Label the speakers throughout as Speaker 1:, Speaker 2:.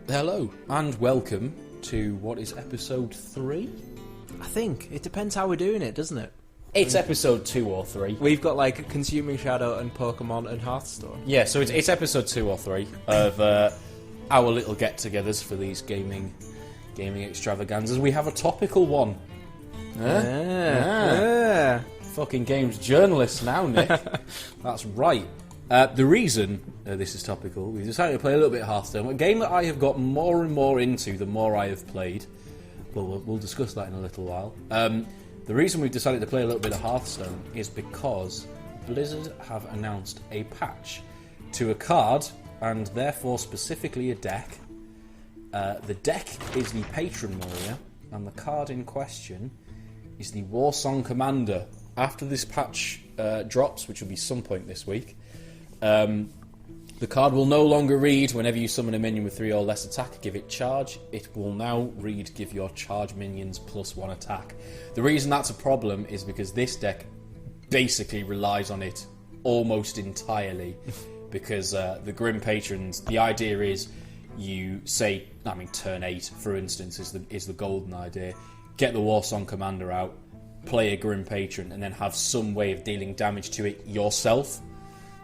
Speaker 1: Hello, and welcome to what is episode 3?
Speaker 2: I think. It depends how we're doing it, doesn't it?
Speaker 1: It's episode 2 or 3.
Speaker 2: We've got like Consuming Shadow and Pokemon and Hearthstone.
Speaker 1: Yeah, so it's episode 2 or 3 of our little get-togethers for these gaming extravaganzas. We have a topical one. Fucking games journalists now, Nick. That's right. The reason this is topical, we decided to play a little bit of Hearthstone, a game that I have got more and more into the more I have played. Well, we'll discuss that in a little while. The reason we've decided to play a little bit of Hearthstone is because Blizzard have announced a patch to a card, and therefore specifically a deck. The deck is the Patron Warrior, and the card in question is the Warsong Commander. After this patch drops, which will be some point this week, the card will no longer read, whenever you summon a minion with 3 or less attack, give it charge. It will now read, give your charge minions +1 attack. The reason that's a problem is because this deck basically relies on it almost entirely. Because the Grim Patrons, the idea is you say, turn 8, for instance, is the golden idea. Get the Warsong Commander out, play a Grim Patron, and then have some way of dealing damage to it yourself,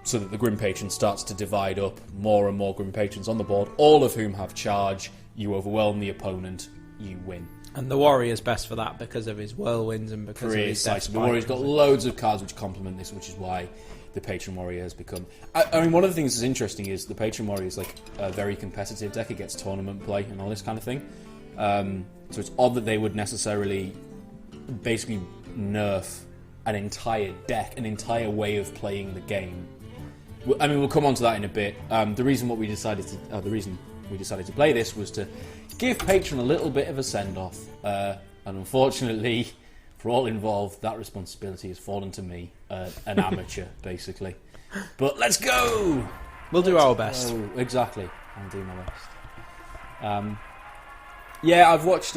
Speaker 1: so that the Grim Patron starts to divide up more and more Grim Patrons on the board, all of whom have charge. You overwhelm the opponent, you win.
Speaker 2: And the Warrior's best for that because of his whirlwinds and because of his death.
Speaker 1: The Warrior's got loads of cards which complement this, which is why the Patron Warrior has become... I mean, one of the things that's interesting is the Patron Warrior is like a very competitive deck. It gets tournament play and all this kind of thing. So it's odd that they would necessarily basically nerf an entire deck, an entire way of playing the game. I mean, we'll come on to that in a bit. The reason we decided to play this was to give Patron a little bit of a send-off. And unfortunately, for all involved, that responsibility has fallen to me, an amateur, basically. But let's go!
Speaker 2: We'll do our best.
Speaker 1: Exactly. I'll do my best. Yeah, I've watched...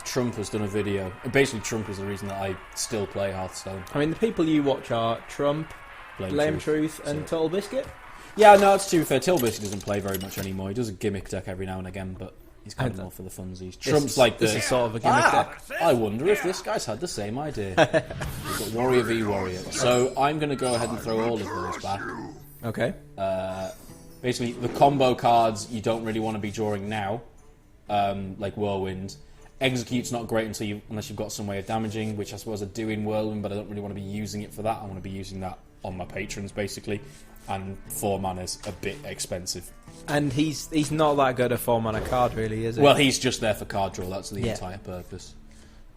Speaker 1: Trump has done a video. Basically, Trump is the reason that I still play Hearthstone.
Speaker 2: I mean, the people you watch are Trump, Blame Truth and Total Biscuit.
Speaker 1: Yeah, no, it's too fair. Total Biscuit doesn't play very much anymore. He does a gimmick deck every now and again, but he's kind of more for the funsies. Trump's like the...
Speaker 2: This is sort of a gimmick deck.
Speaker 1: I wonder if this guy's had the same idea. We've got Warrior v Warrior. So I'm going to go ahead and throw all of those back.
Speaker 2: Okay.
Speaker 1: Basically, the combo cards you don't really want to be drawing now, like Whirlwind. Execute's not great unless you've got some way of damaging, which I suppose I do in Whirlwind, but I don't really want to be using it for that. I want to be using that on my patrons, basically. And 4 mana's a bit expensive. And
Speaker 2: he's not that good a 4 mana card, really, is he?
Speaker 1: Well, he's just there for card draw. That's the entire purpose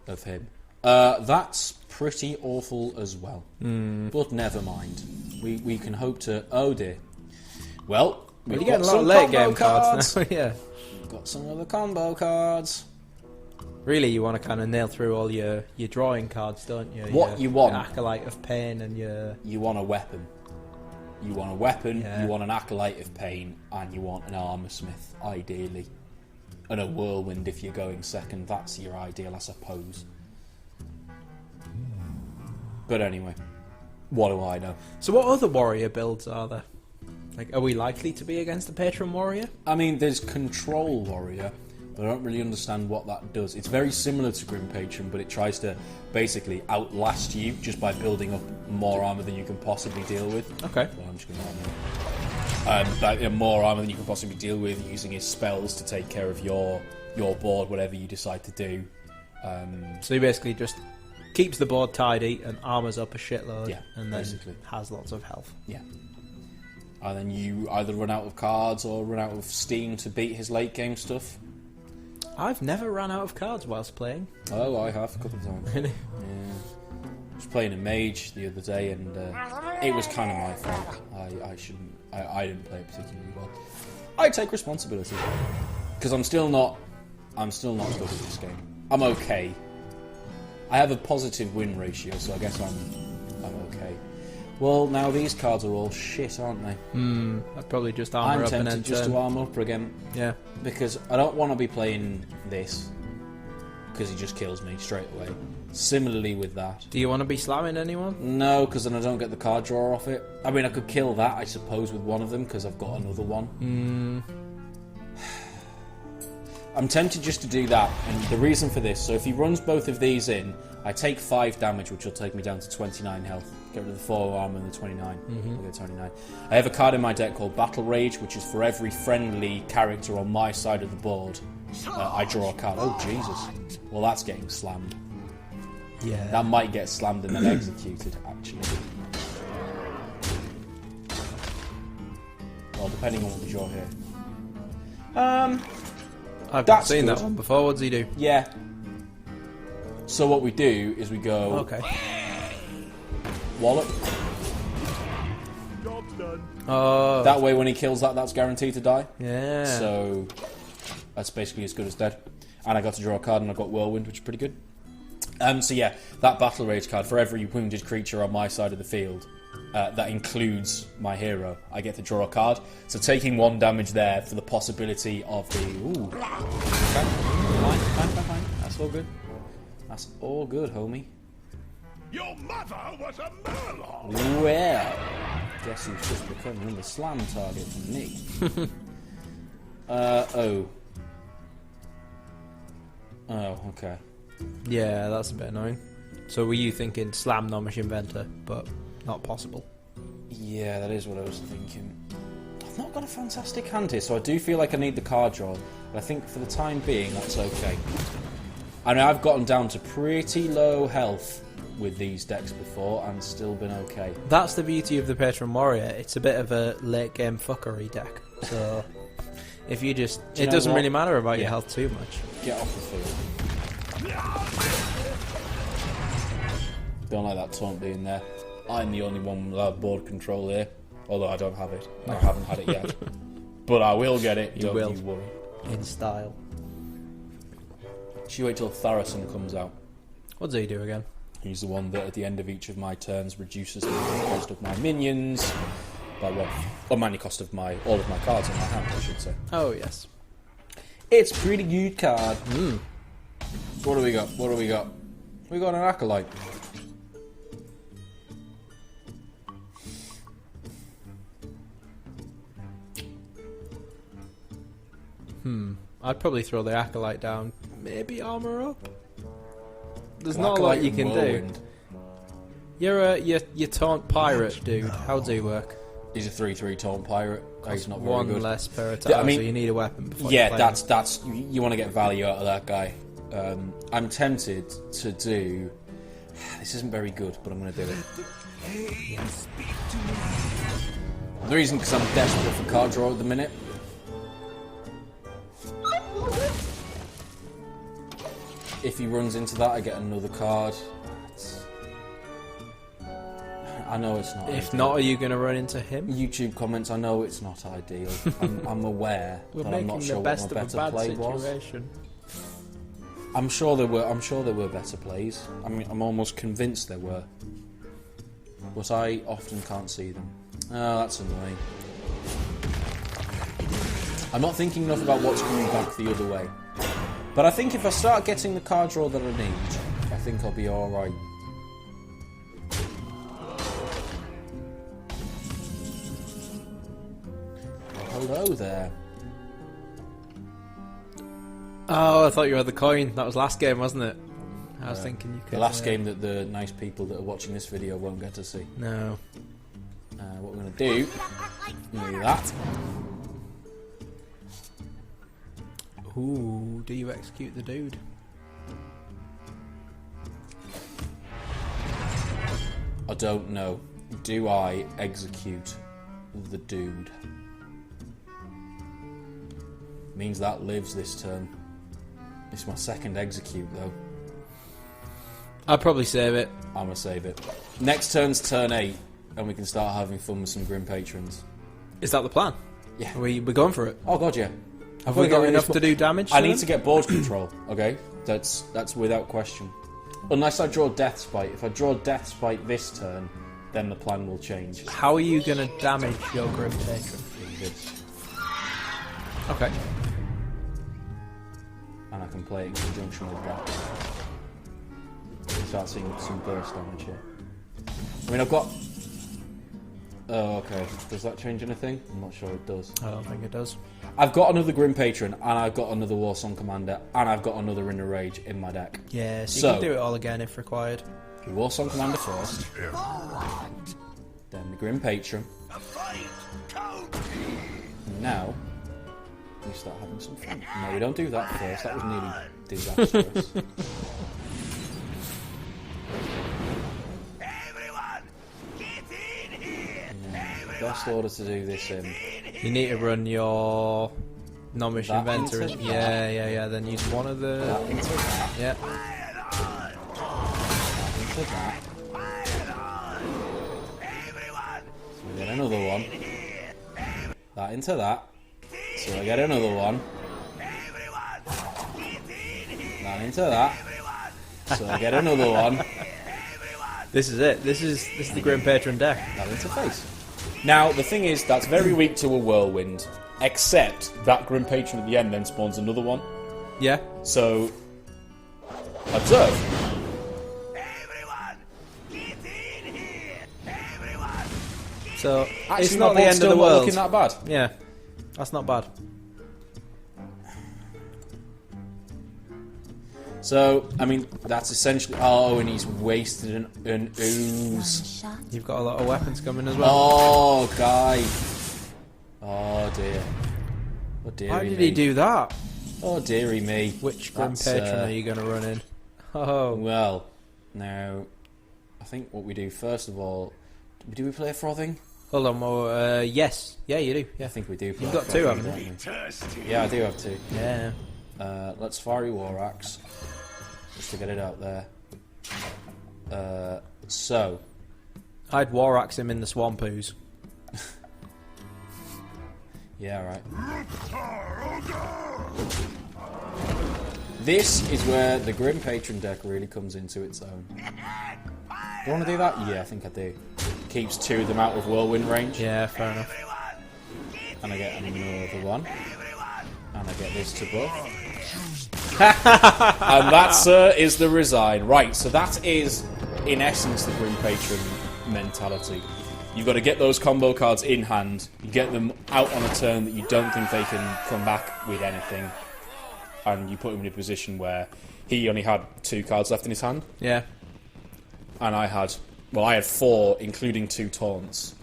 Speaker 1: of him. That's pretty awful as well. But never mind. We can hope to... Oh, dear. Well, we've got
Speaker 2: a lot of late game cards now. Yeah.
Speaker 1: We've got some other combo cards.
Speaker 2: Really, you want to kind of nail through all your drawing cards, don't you?
Speaker 1: You want?
Speaker 2: Your Acolyte of Pain and your...
Speaker 1: You want a weapon. You want a weapon, you want an Acolyte of Pain, and you want an Armor Smith, ideally. And a Whirlwind if you're going second. That's your ideal, I suppose. But anyway, what do I know?
Speaker 2: So what other Warrior builds are there? Like, are we likely to be against the Patron Warrior?
Speaker 1: I mean, there's Control Warrior, but I don't really understand what that does. It's very similar to Grim Patron, but it tries to basically outlast you just by building up more armor than you can possibly deal with. Okay. So I'm just going to more armor than you can possibly deal with, using his spells to take care of your board, whatever you decide to do.
Speaker 2: So he basically just keeps the board tidy and armors up a shitload, and then
Speaker 1: basically
Speaker 2: has lots of health.
Speaker 1: Yeah. And then you either run out of cards or run out of steam to beat his late game stuff.
Speaker 2: I've never run out of cards whilst playing.
Speaker 1: Oh, I have a couple of times.
Speaker 2: Really?
Speaker 1: Yeah. I was playing a mage the other day, and it was kind of my fault. I didn't play it particularly well. I take responsibility because I'm still not good at this game. I'm okay. I have a positive win ratio, so I guess I'm okay. Well, now these cards are all shit, aren't they?
Speaker 2: I'd probably just armor up and then
Speaker 1: I'm tempted just to armor up again.
Speaker 2: Yeah.
Speaker 1: Because I don't want to be playing this, because he just kills me straight away. Similarly with that.
Speaker 2: Do you want to be slamming anyone?
Speaker 1: No, because then I don't get the card draw off it. I mean, I could kill that, I suppose, with one of them, because I've got another one. I'm tempted just to do that, and the reason for this, so if he runs both of these in, I take 5 damage, which will take me down to 29 health. Get rid of the 4 armor and the 29. I'll get 29. I have a card in my deck called Battle Rage, which is for every friendly character on my side of the board, I draw a card. Oh, Jesus. Well, that's getting slammed.
Speaker 2: Yeah.
Speaker 1: That might get slammed and then executed, actually. Well, depending on what we draw here.
Speaker 2: I've seen that one before. What does he do?
Speaker 1: Yeah. So what we do is we go...
Speaker 2: Okay.
Speaker 1: Wallop.
Speaker 3: Job's done.
Speaker 2: Oh.
Speaker 1: That way when he kills that, that's guaranteed to die.
Speaker 2: Yeah.
Speaker 1: So that's basically as good as dead. And I got to draw a card and I got Whirlwind, which is pretty good. So yeah, that Battle Rage card, for every wounded creature on my side of the field, that includes my hero, I get to draw a card. So taking 1 damage there for the possibility of the... Ooh. Okay. Fine. That's all good. That's all good, homie.
Speaker 3: Your mother was a murloc.
Speaker 1: Well, guess who's just become another slam target for me. Oh, okay.
Speaker 2: Yeah, that's a bit annoying. So were you thinking slam Nomish Inventor, but not possible?
Speaker 1: Yeah, that is what I was thinking. I've not got a fantastic hand here, so I do feel like I need the card draw. But I think for the time being, that's okay. I mean, I've gotten down to pretty low health with these decks before and still been okay.
Speaker 2: That's the beauty of the Patron Warrior. It's a bit of a late game fuckery deck. So if you just... It doesn't really matter about your health too much.
Speaker 1: Get off the field. Don't like that taunt being there. I'm the only one without board control here. Although I don't have it. I haven't had it yet. But I will get it.
Speaker 2: You will.
Speaker 1: You worry.
Speaker 2: In style.
Speaker 1: Should you wait till Tharacin comes out?
Speaker 2: What does he do again?
Speaker 1: He's the one that at the end of each of my turns reduces the mana cost of my minions by what? Or mana cost of all of my cards in my hand, I should say.
Speaker 2: Oh, yes.
Speaker 1: It's a pretty good card. What do we got? We got an Acolyte.
Speaker 2: I'd probably throw the Acolyte down. Maybe armor up? There's not a lot you can do. You're taunt pirate, dude. How do you work?
Speaker 1: He's a 3/3 taunt pirate. He's not very
Speaker 2: One
Speaker 1: good.
Speaker 2: less per attack,
Speaker 1: I mean,
Speaker 2: so you need a weapon before
Speaker 1: yeah,
Speaker 2: you play
Speaker 1: that's you want to get value out of that guy. I'm tempted to do... This isn't very good, but I'm going to do it. The reason, because I'm desperate for card draw at the minute. If he runs into that, I get another card. I know it's not.
Speaker 2: If
Speaker 1: ideal.
Speaker 2: not, are you going to run into him?
Speaker 1: YouTube comments, I know it's not ideal. I'm aware, but I'm not sure what my better play was. I'm sure there were better plays. I mean, I'm almost convinced there were, but I often can't see them. Oh, that's annoying. I'm not thinking enough about what's coming back the other way. But I think if I start getting the card draw that I need, I think I'll be alright. Hello there.
Speaker 2: Oh, I thought you had the coin. That was last game, wasn't it? I was thinking you could...
Speaker 1: The last game that the nice people that are watching this video won't get to see.
Speaker 2: No.
Speaker 1: What we're going to do... do that.
Speaker 2: Ooh, do you execute the dude?
Speaker 1: I don't know. Do I execute the dude? Means that lives this turn. It's my second execute though.
Speaker 2: I'd probably save it.
Speaker 1: I'm gonna save it. Next turn's turn 8, and we can start having fun with some Grim Patrons.
Speaker 2: Is that the plan?
Speaker 1: Yeah.
Speaker 2: We're going for it.
Speaker 1: Oh god, yeah.
Speaker 2: Have we got enough to do damage?
Speaker 1: I need to get board control. Okay, that's without question. Unless I draw Death Spite. If I draw Death Spite this turn, then the plan will change.
Speaker 2: How are you going to damage your Grim Patron?
Speaker 1: This.
Speaker 2: Okay.
Speaker 1: And I can play it in conjunction with that. Start seeing some burst damage here. I mean, I've got Oh, okay. Does that change anything? I'm not sure it does.
Speaker 2: I don't think it does.
Speaker 1: I've got another Grim Patron, and I've got another Warsong Commander, and I've got another Inner Rage in my deck.
Speaker 2: Yeah, so
Speaker 1: So-
Speaker 2: you can do it all again if required.
Speaker 1: The Warsong Commander first, then the Grim Patron, and now we start having some fun. No, we don't do that first. That was nearly disastrous. Best order to do this in.
Speaker 2: You need to run your Nomish
Speaker 1: That
Speaker 2: Inventor.
Speaker 1: into
Speaker 2: Yeah. Then use one of the.
Speaker 1: That into that.
Speaker 2: Yeah.
Speaker 1: That into that. So we get another one. That into that. So I get another one. That into that. So I get another one.
Speaker 2: This is it. This is the Grim Patron deck.
Speaker 1: That into face. Now the thing is, that's very weak to a whirlwind. Except that Grim Patron at the end then spawns another one.
Speaker 2: Yeah.
Speaker 1: So observe.
Speaker 2: So
Speaker 1: Actually,
Speaker 2: it's
Speaker 1: my
Speaker 2: not the
Speaker 1: board's
Speaker 2: end of
Speaker 1: still
Speaker 2: the
Speaker 1: not
Speaker 2: world.
Speaker 1: looking that bad.
Speaker 2: Yeah, that's not bad.
Speaker 1: So, I mean, that's essentially... Oh, and he's wasted an ooze.
Speaker 2: You've got a lot of weapons coming as well.
Speaker 1: Oh, guy. Oh, dear. Oh, dearie
Speaker 2: Why did
Speaker 1: me.
Speaker 2: he do that?
Speaker 1: Oh, dearie me.
Speaker 2: Which Grim
Speaker 1: That's,
Speaker 2: Patron are you going to run in? Oh,
Speaker 1: Well, now, I think what we do, first of all... Do we play Frothing?
Speaker 2: hold on. Well, yes. Yeah, you do. Yeah.
Speaker 1: I think we do play
Speaker 2: You've got two,
Speaker 1: Frothing,
Speaker 2: haven't you?
Speaker 1: don't we? Yeah, I do have two.
Speaker 2: Yeah.
Speaker 1: Let's Fiery War Axe. Just to get it out there. So...
Speaker 2: I'd War Axe him in the Swampoos.
Speaker 1: Yeah, right. This is where the Grim Patron deck really comes into its own. Do you want to do that? Yeah, I think I do. Keeps two of them out of whirlwind range.
Speaker 2: Yeah, fair enough.
Speaker 1: And I get another one. And I get this to buff. And that, sir, is the resign. Right, so that is, in essence, the Grim Patron mentality. You've got to get those combo cards in hand. You get them out on a turn that you don't think they can come back with anything. And you put him in a position where he only had 2 cards left in his hand.
Speaker 2: Yeah.
Speaker 1: And I had 4, including 2 taunts.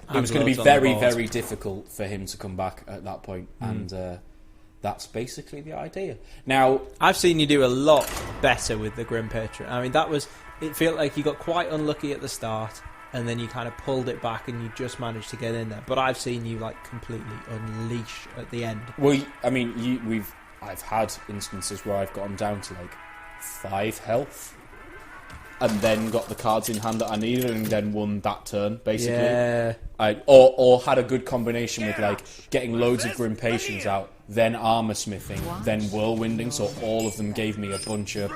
Speaker 1: It
Speaker 2: And
Speaker 1: was going to be
Speaker 2: loads on the
Speaker 1: very,
Speaker 2: board.
Speaker 1: very difficult for him to come back at that point. And that's basically the idea. Now,
Speaker 2: I've seen you do a lot better with the Grim Patron. I mean, it felt like you got quite unlucky at the start, and then you kind of pulled it back, and you just managed to get in there. But I've seen you like completely unleash at the end.
Speaker 1: well, I mean, I've had instances where I've gotten down to like 5 health, and then got the cards in hand that I needed, and then won that turn basically.
Speaker 2: Yeah.
Speaker 1: Or had a good combination with like getting loads of Grim Patrons out, then armor smithing, then whirlwinding, so all of them gave me a bunch of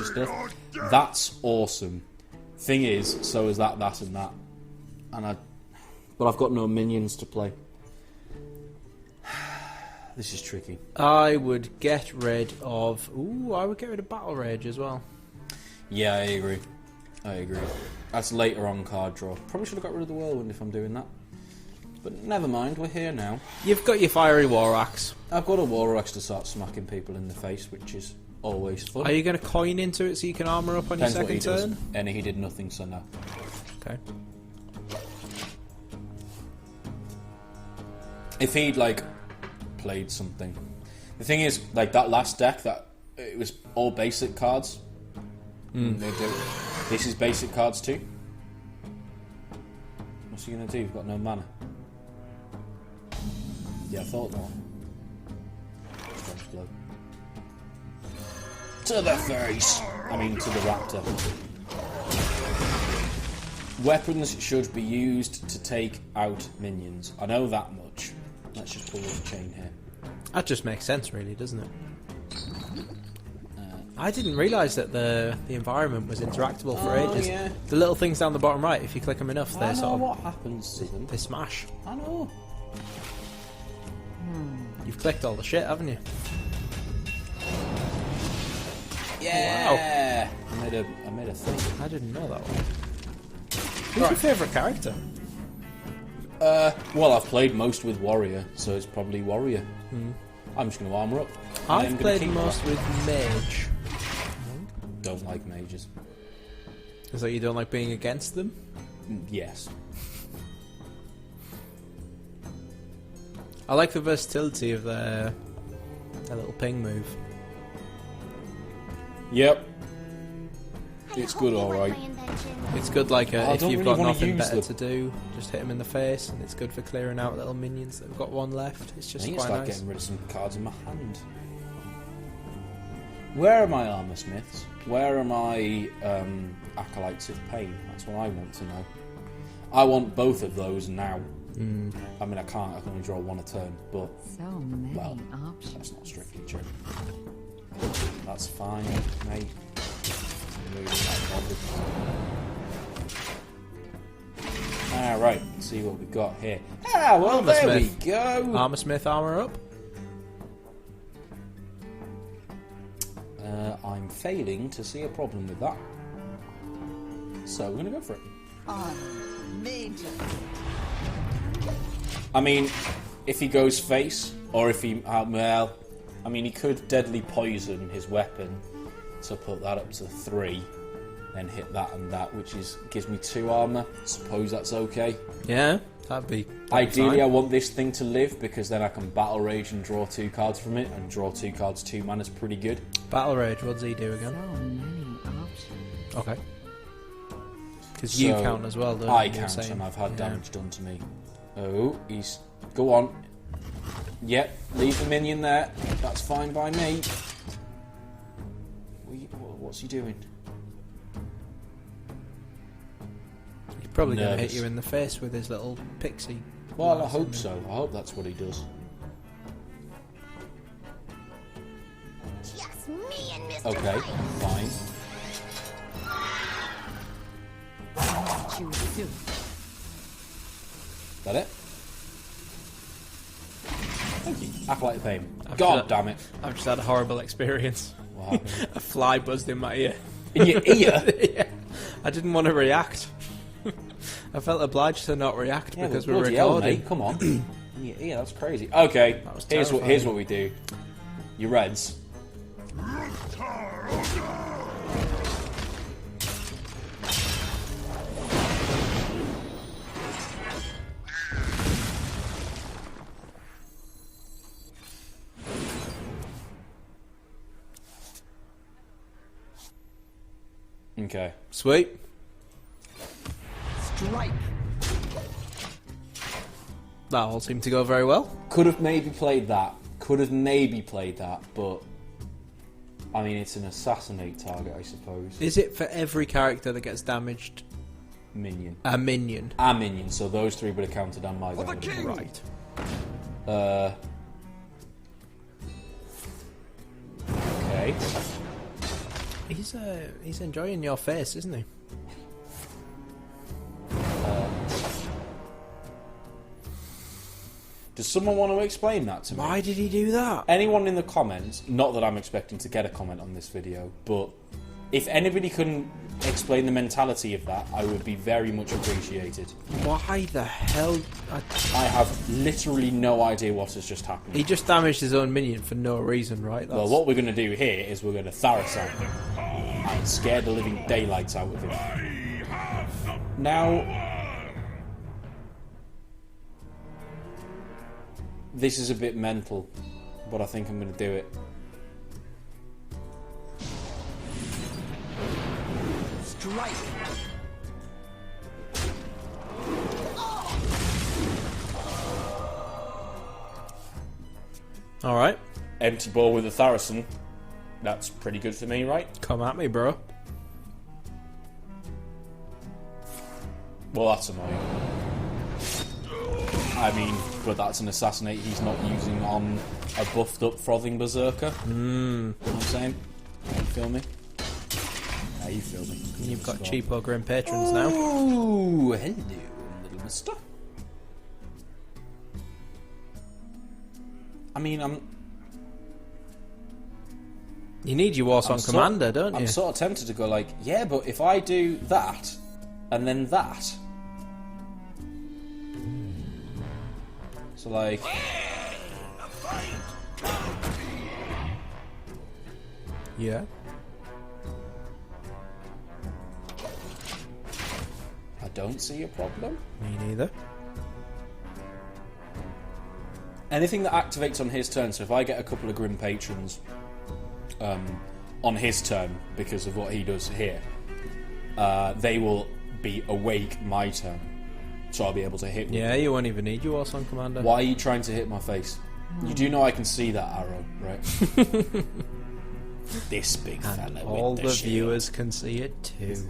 Speaker 1: stuff. That's awesome. Thing is, so is that, and that. But I've got no minions to play. This is tricky.
Speaker 2: I would get rid of... I would get rid of Battle Rage as well.
Speaker 1: Yeah, I agree. That's later on card draw. Probably should have got rid of the whirlwind if I'm doing that. But never mind, we're here now.
Speaker 2: You've got your Fiery War Axe.
Speaker 1: I've got a War Axe to start smacking people in the face, which is always fun.
Speaker 2: Are you going to coin into it so you can armor up on
Speaker 1: Depends
Speaker 2: your
Speaker 1: what he
Speaker 2: second
Speaker 1: does.
Speaker 2: turn?
Speaker 1: And he did nothing, so no.
Speaker 2: Okay.
Speaker 1: If he'd like played something, the thing is, like that last deck, that it was all basic cards. This is basic cards too. What's he gonna do? You've got no mana. Yeah, I thought not. Strange blow. To the face. I mean, to the raptor. Weapons should be used to take out minions. I know that much. Let's just pull the chain here.
Speaker 2: That just makes sense, really, doesn't it? I didn't realise that the environment was interactable for ages.
Speaker 1: Yeah.
Speaker 2: The little things down the bottom right, if you click them enough,
Speaker 1: I
Speaker 2: they
Speaker 1: know
Speaker 2: sort of
Speaker 1: what happens to them.
Speaker 2: they smash.
Speaker 1: I know.
Speaker 2: You've clicked all the shit, haven't you?
Speaker 1: Yeah. I made a thing.
Speaker 2: I didn't know that one. Who's your favourite character?
Speaker 1: Well, I've played most with Warrior, so it's probably Warrior. I'm just going to armour up.
Speaker 2: I've played most with Mage.
Speaker 1: Don't like mages.
Speaker 2: Is that you don't like being against them?
Speaker 1: Yes.
Speaker 2: I like the versatility of their little ping move.
Speaker 1: Yep. It's good, alright.
Speaker 2: It's good, like if you've got nothing better
Speaker 1: them.
Speaker 2: to do, just hit them in the face, and it's good for clearing out little minions that have got one left. It's
Speaker 1: I
Speaker 2: just
Speaker 1: think
Speaker 2: quite
Speaker 1: it's like
Speaker 2: nice.
Speaker 1: getting rid of some cards in my hand. Where are my armour smiths? Where are my acolytes of pain? That's what I want to know. I want both of those now. I mean, I can only draw one a turn, but
Speaker 4: So many
Speaker 1: well,
Speaker 4: options.
Speaker 1: that's not strictly true. That's fine, mate. Alright, let's see what we've got here. Ah, well,
Speaker 2: Armour
Speaker 1: there
Speaker 2: Smith.
Speaker 1: we go.
Speaker 2: Armour Smith, armour up.
Speaker 1: I'm failing to see a problem with that. So we're going to go for it. I mean, if he goes face, or if he... well, I mean, he could deadly poison his weapon to put that up to 3, then hit that and that, which gives me 2 armour. Suppose that's okay.
Speaker 2: Yeah, that'd be
Speaker 1: Ideally,
Speaker 2: fine.
Speaker 1: I want this thing to live, because then I can Battle Rage and draw 2 cards from it, and draw 2 cards 2 mana's pretty good.
Speaker 2: Battle Rage, what does he do again?
Speaker 4: So many options.
Speaker 2: Okay. Because you
Speaker 1: So,
Speaker 2: count as well, don't you?
Speaker 1: I
Speaker 2: You're
Speaker 1: count,
Speaker 2: saying-
Speaker 1: and I've had
Speaker 2: yeah.
Speaker 1: damage done to me. Oh, he's... Go on. Yep, leave the minion there. That's fine by me. What's he doing?
Speaker 2: He's probably going to hit
Speaker 1: Nervous.
Speaker 2: you in the face with his little pixie.
Speaker 1: Well, I
Speaker 2: blast,
Speaker 1: hope
Speaker 2: isn't
Speaker 1: so. I hope that's what he does.
Speaker 5: Just me and Mr.
Speaker 1: Okay,
Speaker 5: Right.
Speaker 1: fine.
Speaker 4: Choose two.
Speaker 1: That it? Thank you. Acolyte of Pain.
Speaker 2: I've
Speaker 1: God
Speaker 2: just-
Speaker 1: damn it.
Speaker 2: I've just had a horrible experience.
Speaker 1: What happened?
Speaker 2: A fly buzzed in my ear.
Speaker 1: In your ear?
Speaker 2: Yeah. I didn't want to react. I felt obliged to not react
Speaker 1: Yeah,
Speaker 2: because
Speaker 1: but
Speaker 2: we're
Speaker 1: bloody hell,
Speaker 2: recording.
Speaker 1: mate, come on. In your ear, that's crazy. Okay,
Speaker 2: That was
Speaker 1: here's
Speaker 2: terrifying.
Speaker 1: what we do. Your reds. Okay.
Speaker 2: Sweet.
Speaker 4: Strike.
Speaker 2: That all seemed to go very well.
Speaker 1: Could have maybe played that. But I mean, it's an assassinate target, I suppose.
Speaker 2: Is it for every character that gets damaged
Speaker 1: Minion.
Speaker 2: a minion?
Speaker 1: A minion, so those 3 would have counted on my
Speaker 3: the
Speaker 1: guy.
Speaker 3: king!
Speaker 2: Right.
Speaker 1: Okay.
Speaker 2: He's enjoying your face, isn't he?
Speaker 1: Does someone want to explain that to me?
Speaker 2: Why did he do that?
Speaker 1: Anyone in the comments, not that I'm expecting to get a comment on this video, but if anybody can explain the mentality of that, I would be very much appreciated.
Speaker 2: Why the hell?
Speaker 1: I have literally no idea what has just happened.
Speaker 2: He just damaged his own minion for no reason, right?
Speaker 1: Well, what we're going to do here is we're going to Tharasan him and scare the living daylights out of him. Now, this is a bit mental, but I think I'm going to do it.
Speaker 4: Strike.
Speaker 2: All right,
Speaker 1: Empty ball with a Tharasan. That's pretty good for me, right?
Speaker 2: come at me, bro.
Speaker 1: Well, that's annoying. I mean, but that's an assassinate he's not using on a buffed up Frothing Berserker. You know what I'm saying? You feel me? Yeah, you feel me.
Speaker 2: You've got cheapo grim patrons now.
Speaker 1: Ooh, hello, little mister. I mean,
Speaker 2: You need your Warsong Commander, don't you?
Speaker 1: I'm sort of tempted to go like, yeah, but if I do that, and then that... So like,
Speaker 2: Yeah.
Speaker 1: I don't see a problem.
Speaker 2: Me neither.
Speaker 1: Anything that activates on his turn, so if I get a couple of Grim Patrons on his turn because of what he does here, they will be awake my turn. So I'll be able to hit with
Speaker 2: Yeah,
Speaker 1: them.
Speaker 2: you won't even need your Warsong Commander.
Speaker 1: Why are you trying to hit my face? You do know I can see that arrow, right? This big fella
Speaker 2: All
Speaker 1: with
Speaker 2: the
Speaker 1: shield.
Speaker 2: viewers can see it too.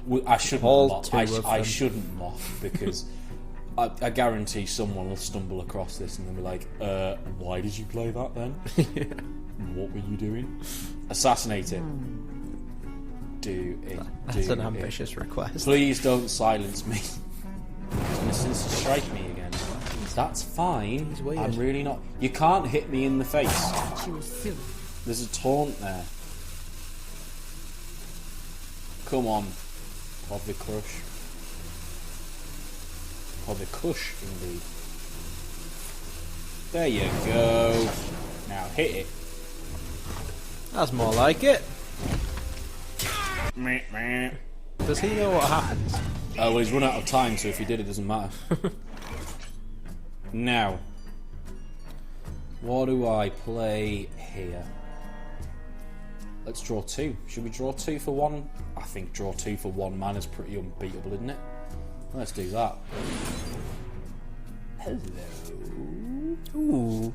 Speaker 1: Well, I shouldn't
Speaker 2: All
Speaker 1: mock.
Speaker 2: two of
Speaker 1: I
Speaker 2: them.
Speaker 1: shouldn't mock because I guarantee someone will stumble across this and they'll be like, why did you play that then? What were you doing? Assassinate it. Do it.
Speaker 2: That's
Speaker 1: do
Speaker 2: an
Speaker 1: it.
Speaker 2: ambitious request.
Speaker 1: Please don't silence me. He's going to strike me again. That's fine.
Speaker 2: He's weird.
Speaker 1: I'm really not. You can't hit me in the face.
Speaker 4: She was silly.
Speaker 1: There's a taunt there. Come on. Probably crush. Probably cush, indeed. There you go. Now hit it.
Speaker 2: That's more like it.
Speaker 1: Meh, meh.
Speaker 2: Does he know what happens?
Speaker 1: Oh, well, he's run out of time, so if he did, it doesn't matter. Now, what do I play here? Let's draw two. Should we draw two for one? I think draw two for 1 man is pretty unbeatable, isn't it? Let's do that. Hello.
Speaker 2: Ooh.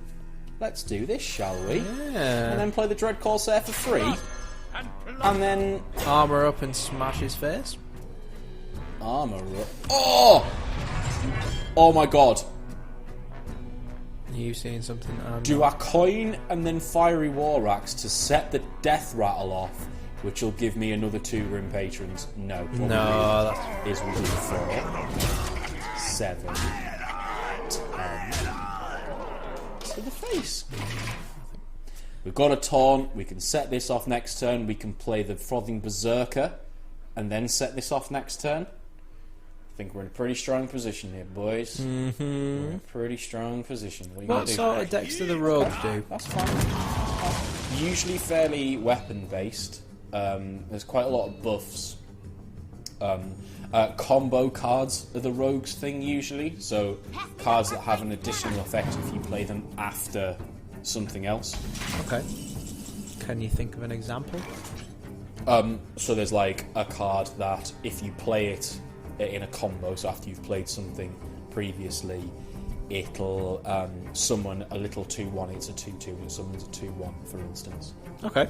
Speaker 1: Let's do this, shall we? And
Speaker 2: Yeah.
Speaker 1: then play the Dread Corsair for free. And then
Speaker 2: Armour up and smash his face.
Speaker 1: armor up. Oh! Oh my god.
Speaker 2: Are you seeing something?
Speaker 1: Do a coin and then Fiery War Axe to set the death rattle off, which will give me another 2 Grim Patrons. No, probably
Speaker 2: No, that's...
Speaker 1: is we do 4, 7, 10 to the face. We've got a taunt. We can set this off next turn. We can play the Frothing Berserker and then set this off next turn. I think we're in a pretty strong position here, boys. We're in a pretty strong position. What are you
Speaker 2: What
Speaker 1: going to do?
Speaker 2: sort of decks do the rogues do?
Speaker 1: That's fine. Usually fairly weapon based. There's quite a lot of buffs. Combo cards are the rogues thing usually. So cards that have an additional effect if you play them after something else.
Speaker 2: Okay. Can you think of an example?
Speaker 1: So there's like a card that if you play it in a combo, so after you've played something previously, it'll summon a little 2/1. It's a 2/2 and it summons a 2/1, for instance.
Speaker 2: Okay.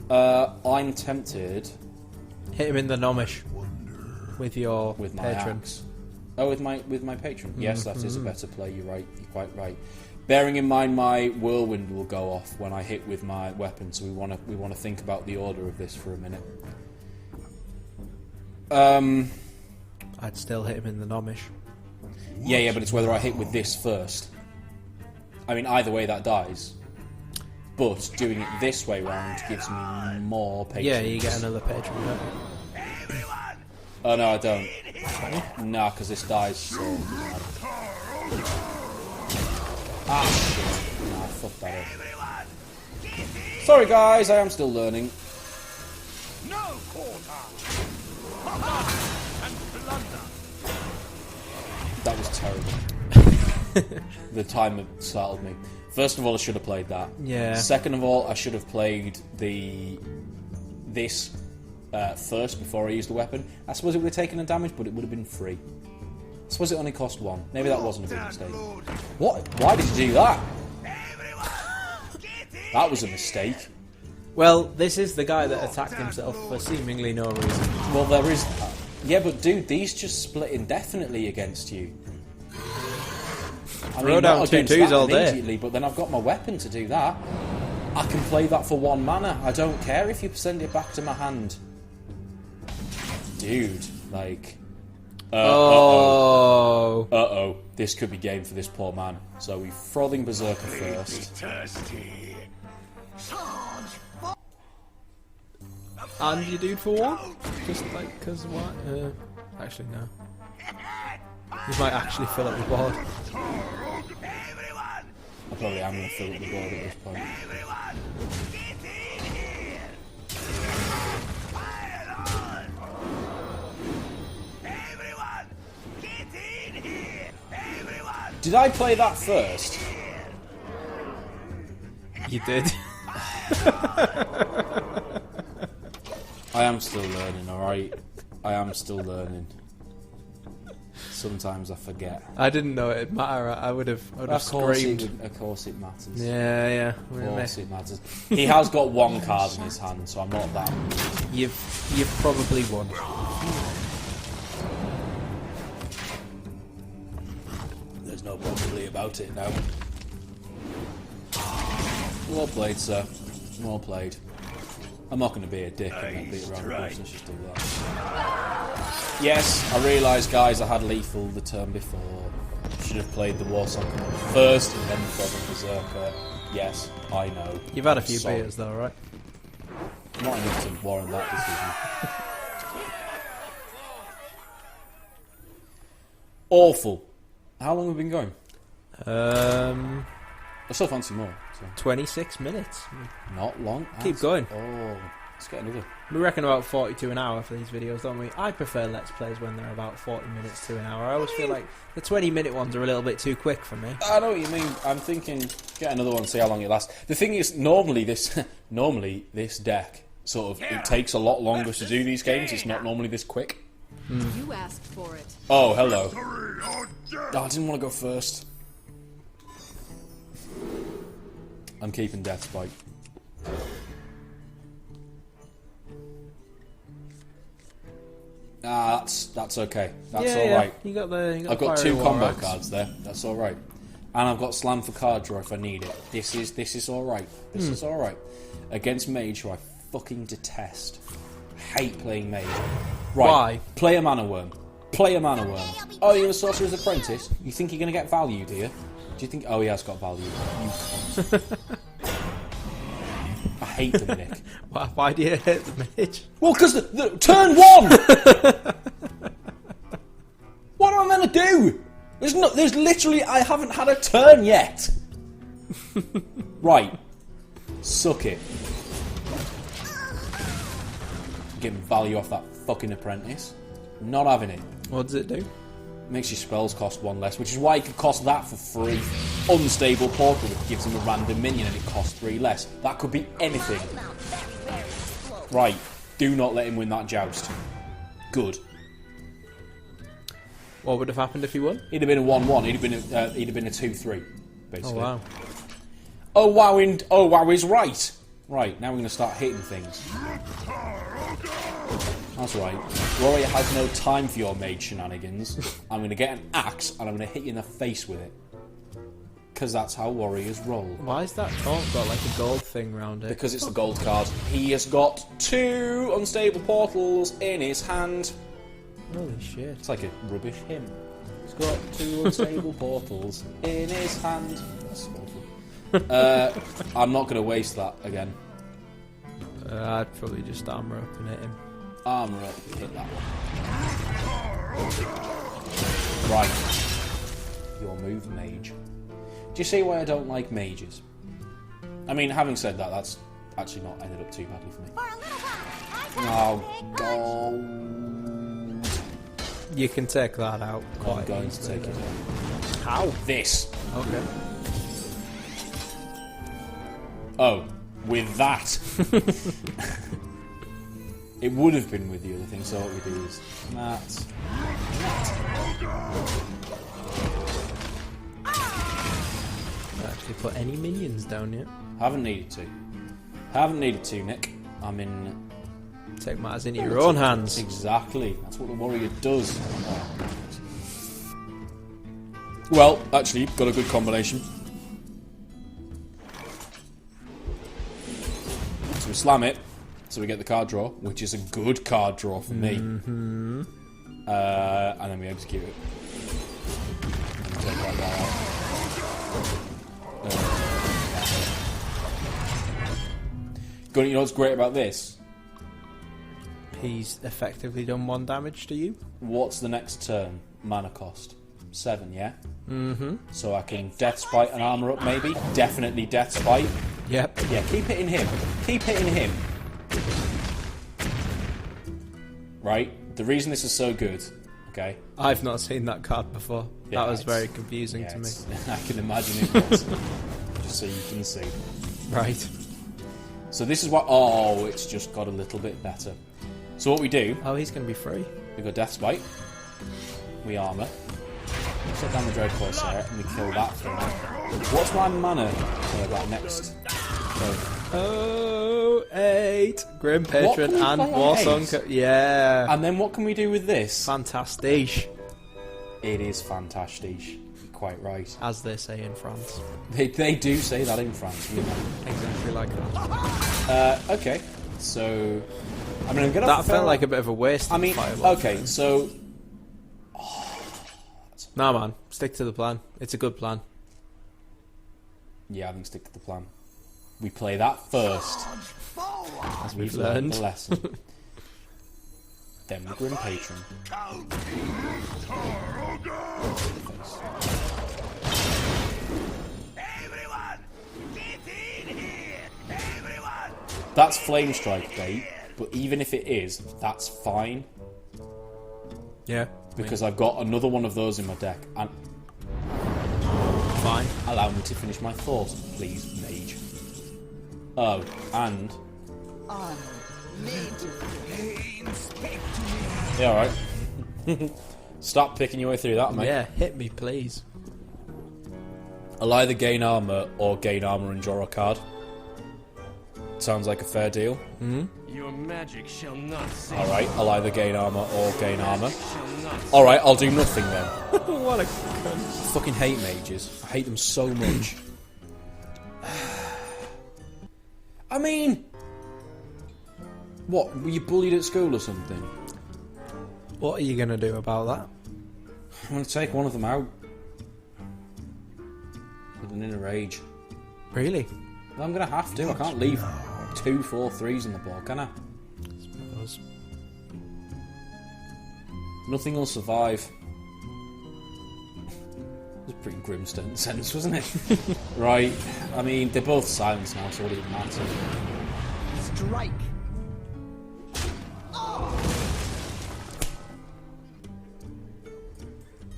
Speaker 1: I'm tempted
Speaker 2: Hit him in the nomish with your
Speaker 1: with my
Speaker 2: patron.
Speaker 1: axe. Oh, with my patron. Yes, that is a better play. You're right. You're quite right. Bearing in mind my whirlwind will go off when I hit with my weapon, so we want to think about the order of this for a minute.
Speaker 2: I'd still hit him in the nomish.
Speaker 1: Yeah, but it's whether I hit with this first. I mean, either way that dies. But doing it this way round gives me more patience.
Speaker 2: Yeah, you get another patron. Don't you?
Speaker 1: Oh no, I don't. Nah, because this dies. So ah, shit. Nah, fuck that up. Sorry guys, I am still learning.
Speaker 3: No quarter. Pop and plunder.
Speaker 1: That was terrible. The timer startled me. First of all, I should have played that.
Speaker 2: Yeah.
Speaker 1: Second of all, I should have played this first before I used the weapon. I suppose it would have taken a damage, but it would have been free. I suppose it only cost 1. Maybe that wasn't a big mistake. What? Why did you do that? That was a mistake.
Speaker 2: Well, this is the guy that attacked himself for seemingly no reason.
Speaker 1: Well, there is... yeah, but dude, these just split indefinitely against you. I
Speaker 2: Throw down
Speaker 1: not
Speaker 2: 2
Speaker 1: against
Speaker 2: 2s
Speaker 1: that
Speaker 2: all day.
Speaker 1: immediately, but then I've got my weapon to do that. I can play that for 1 mana. I don't care if you send it back to my hand. Dude, like...
Speaker 2: Oh.
Speaker 1: Uh-oh. This could be game for this poor man. So we Frothing Berserker first.
Speaker 3: Thirsty.
Speaker 2: And you dude for 1? Just like, because what? Actually, no. You might actually fill up the board.
Speaker 1: I probably am going to fill up the board at this point. Did I play that first?
Speaker 2: You did.
Speaker 1: I am still learning, alright? I am still learning. Sometimes I forget.
Speaker 2: I didn't know it'd matter. I would have screamed.
Speaker 1: Of course it matters.
Speaker 2: Yeah.
Speaker 1: Of course it matters. He has got one card in his hand, so I'm not that.
Speaker 2: You've probably won.
Speaker 1: There's no probably about it now. Well played, sir. Well played. I'm not going to be a dick and beat around the bush. Let's just do that. Yes, I realise, guys, I had lethal the turn before. Should have played the War Song first and then the Berserker. Yes, I know.
Speaker 2: You've had a few
Speaker 1: Sorry.
Speaker 2: beers though, right?
Speaker 1: Not enough to warrant that decision. Awful. How long have we been going? I still fancy more. So.
Speaker 2: 26 minutes.
Speaker 1: Not long.
Speaker 2: Keep going.
Speaker 1: Oh, let's get another.
Speaker 2: We reckon about 42 an hour for these videos, don't we? I prefer Let's Plays when they're about 40 minutes to an hour. I always feel like the 20-minute ones are a little bit too quick for me.
Speaker 1: I know what you mean. I'm thinking, get another one, see how long it lasts. The thing is, normally this deck, sort of, it takes a lot longer to do these games. It's not normally this quick.
Speaker 4: You asked for it.
Speaker 1: Oh, hello. Oh, I didn't want to go first. I'm keeping Death Spike. That's okay. That's alright.
Speaker 2: You got the.
Speaker 1: I've got 2 combo cards there. That's alright. And I've got Slam for card draw if I need it. This is alright. This is alright. Against Mage, who I fucking detest. I hate playing Mage. Right.
Speaker 2: Why?
Speaker 1: Play a Mana Worm. Play a Mana Worm. Oh, you're a Sorcerer's Apprentice? You think you're going to get value, do you? Do you think... Oh, he has got value. You cunt. I hate Dominic.
Speaker 2: Why do you hate the Mage?
Speaker 1: Well, because the turn 1! What am I meant to do? There's literally... I haven't had a turn yet. Right. Suck it. Getting value off that fucking Apprentice. Not having it.
Speaker 2: What does it do?
Speaker 1: Makes your spells cost 1 less, which is why you could cost that for free. Unstable Portal that gives him a random minion and it costs 3 less. That could be anything. Right, do not let him win that joust. Good.
Speaker 2: What would have happened if he won?
Speaker 1: He'd have been a 1-1. He'd have been a 2-3, basically.
Speaker 2: Oh wow.
Speaker 1: Oh wow is right. Right, now we're going to start hitting things. That's right. Warrior has no time for your mage shenanigans. I'm going to get an axe and I'm going to hit you in the face with it. Because that's how warriors roll.
Speaker 2: Why is that taunt got like a gold thing round it?
Speaker 1: Because it's the gold card. He has got 2 unstable portals in his hand.
Speaker 2: Holy shit.
Speaker 1: It's like a rubbish hymn. He's got 2 unstable portals in his hand. That's awful. I'm not going to waste that again.
Speaker 2: I'd probably just armor up and hit him.
Speaker 1: Armour up, hit that one. Right. Your move, mage. Do you see why I don't like mages? I mean, having said that, that's actually not ended up too badly for me. Oh, God.
Speaker 2: You can take that out.
Speaker 1: I'm going to take it out.
Speaker 2: How?
Speaker 1: This.
Speaker 2: Okay.
Speaker 1: Oh, with that. It would have been with the other thing, so what we do is that.
Speaker 2: Actually put any minions down yet?
Speaker 1: Haven't needed to. Haven't needed to, Nick. I'm in...
Speaker 2: Take matters into your own hands.
Speaker 1: Exactly. That's what the warrior does. Well, actually, got a good combination. So we slam it, so we get the card draw, which is a good card draw for me.
Speaker 2: Mm-hmm.
Speaker 1: And then we execute it. And we take that guy out. You know what's great about this?
Speaker 2: He's effectively done 1 damage to you.
Speaker 1: What's the next turn? Mana cost. 7, yeah? Mm-hmm. So I can Death Spite and armor up, maybe? Definitely Death Spite.
Speaker 2: Yep.
Speaker 1: Yeah, keep hitting him. Keep hitting him. Right? The reason this is so good, okay?
Speaker 2: I've not seen that card before.
Speaker 1: Yeah,
Speaker 2: that was very confusing to me.
Speaker 1: I can imagine it was. Just so you can see.
Speaker 2: Right.
Speaker 1: So this is what... Oh, it's just got a little bit better. So what we do...
Speaker 2: Oh, he's going to be free.
Speaker 1: We go Death Spite. We armor. Set down the Dread Corsair and we kill that thing. What's my mana for that next?
Speaker 2: Oh, 8. Grim Patron
Speaker 1: What can we
Speaker 2: and
Speaker 1: play on
Speaker 2: Warsong. Yeah.
Speaker 1: And then what can we do with this?
Speaker 2: Fantastic.
Speaker 1: It is fantastic. You're quite right.
Speaker 2: As they say in France.
Speaker 1: They do say that in France. You know.
Speaker 2: Exactly like that.
Speaker 1: Okay. So... I mean, I'm gonna...
Speaker 2: That felt like a bit of a waste.
Speaker 1: I mean,
Speaker 2: Fireball.
Speaker 1: okay, so...
Speaker 2: Nah, man. Stick to the plan. It's a good plan.
Speaker 1: Yeah, I think stick to the plan. We play that first.
Speaker 2: As we've learned.
Speaker 1: The lesson. Then we Grim Patron.
Speaker 3: Everyone, get in here! Everyone!
Speaker 1: That's Flame Strike bait, but even if it is, that's fine.
Speaker 2: Yeah.
Speaker 1: Because I've got another one of those in my deck. And
Speaker 2: Fine.
Speaker 1: allow me to finish my thought, please, mage. Oh, and... Yeah, alright. Stop picking your way through that, mate.
Speaker 2: Yeah, hit me, please.
Speaker 1: I'll either gain armor or gain armor and draw a card. Sounds like a fair deal.
Speaker 5: Your magic shall not save.
Speaker 1: Alright, I'll either gain armor or gain armor.
Speaker 5: Shall not save.
Speaker 1: Alright, I'll do nothing then.
Speaker 2: What a
Speaker 1: I fucking hate mages. I hate them so much. I mean... What, were you bullied at school or something?
Speaker 2: What are you going to do about that?
Speaker 1: I'm going to take one of them out. With an inner rage.
Speaker 2: Really?
Speaker 1: I'm going to have to. I can't leave 2 4/3s on the board, can I?
Speaker 2: Suppose.
Speaker 1: Nothing will survive. It was a pretty grim sentence, wasn't it? Right. I mean, they're both silenced now, so what does it matter?
Speaker 6: Strike.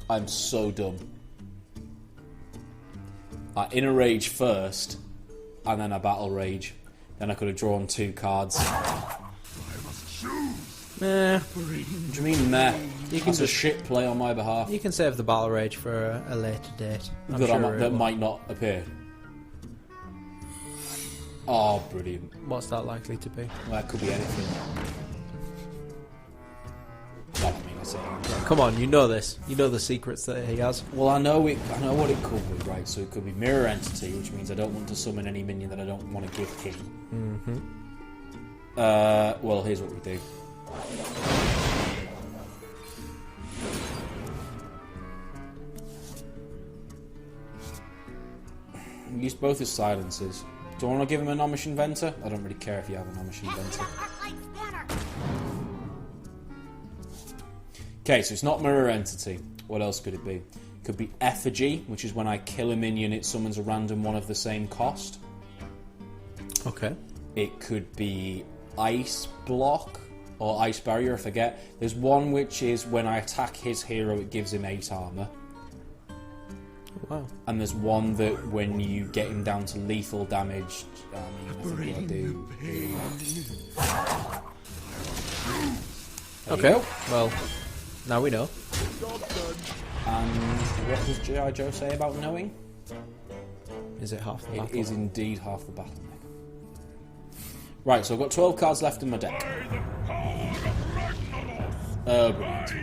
Speaker 1: I'm so dumb. I inner rage first, and then I battle rage. Then I could have drawn 2 cards.
Speaker 2: Meh.
Speaker 1: What do you mean, meh?
Speaker 2: You can
Speaker 1: That's a
Speaker 2: just
Speaker 1: shit play on my behalf.
Speaker 2: you can save the battle rage for a later date. I'm
Speaker 1: That,
Speaker 2: sure it
Speaker 1: that
Speaker 2: will.
Speaker 1: might not appear. Oh, brilliant.
Speaker 2: What's that likely to be?
Speaker 1: Well, that could be anything. Well, I mean, I say.
Speaker 2: Come on, you know this. You know the secrets that he has.
Speaker 1: Well, I know it. I know what it could be, right? So it could be mirror entity, which means I don't want to summon any minion that I don't want to give him. Well, here's what we do. Use both his silences. Do I want to give him a Nomish Inventor? I don't really care if you have a Nomish Inventor. Okay, so it's not Mirror Entity. What else could it be? Could be Effigy, which is when I kill a minion, it summons a random one of the same cost.
Speaker 2: Okay.
Speaker 1: It could be Ice Block or Ice Barrier, I forget. There's one which is when I attack his hero, it gives him 8 armor.
Speaker 2: Wow.
Speaker 1: And there's one that when you get him down to lethal damage, I think I do. There you go.
Speaker 2: Well, now we know.
Speaker 1: And what does G.I. Joe say about knowing?
Speaker 2: Is it half the
Speaker 1: It
Speaker 2: battle?
Speaker 1: is indeed half the battle. Right, so I've got 12 cards left in my deck. Brilliant.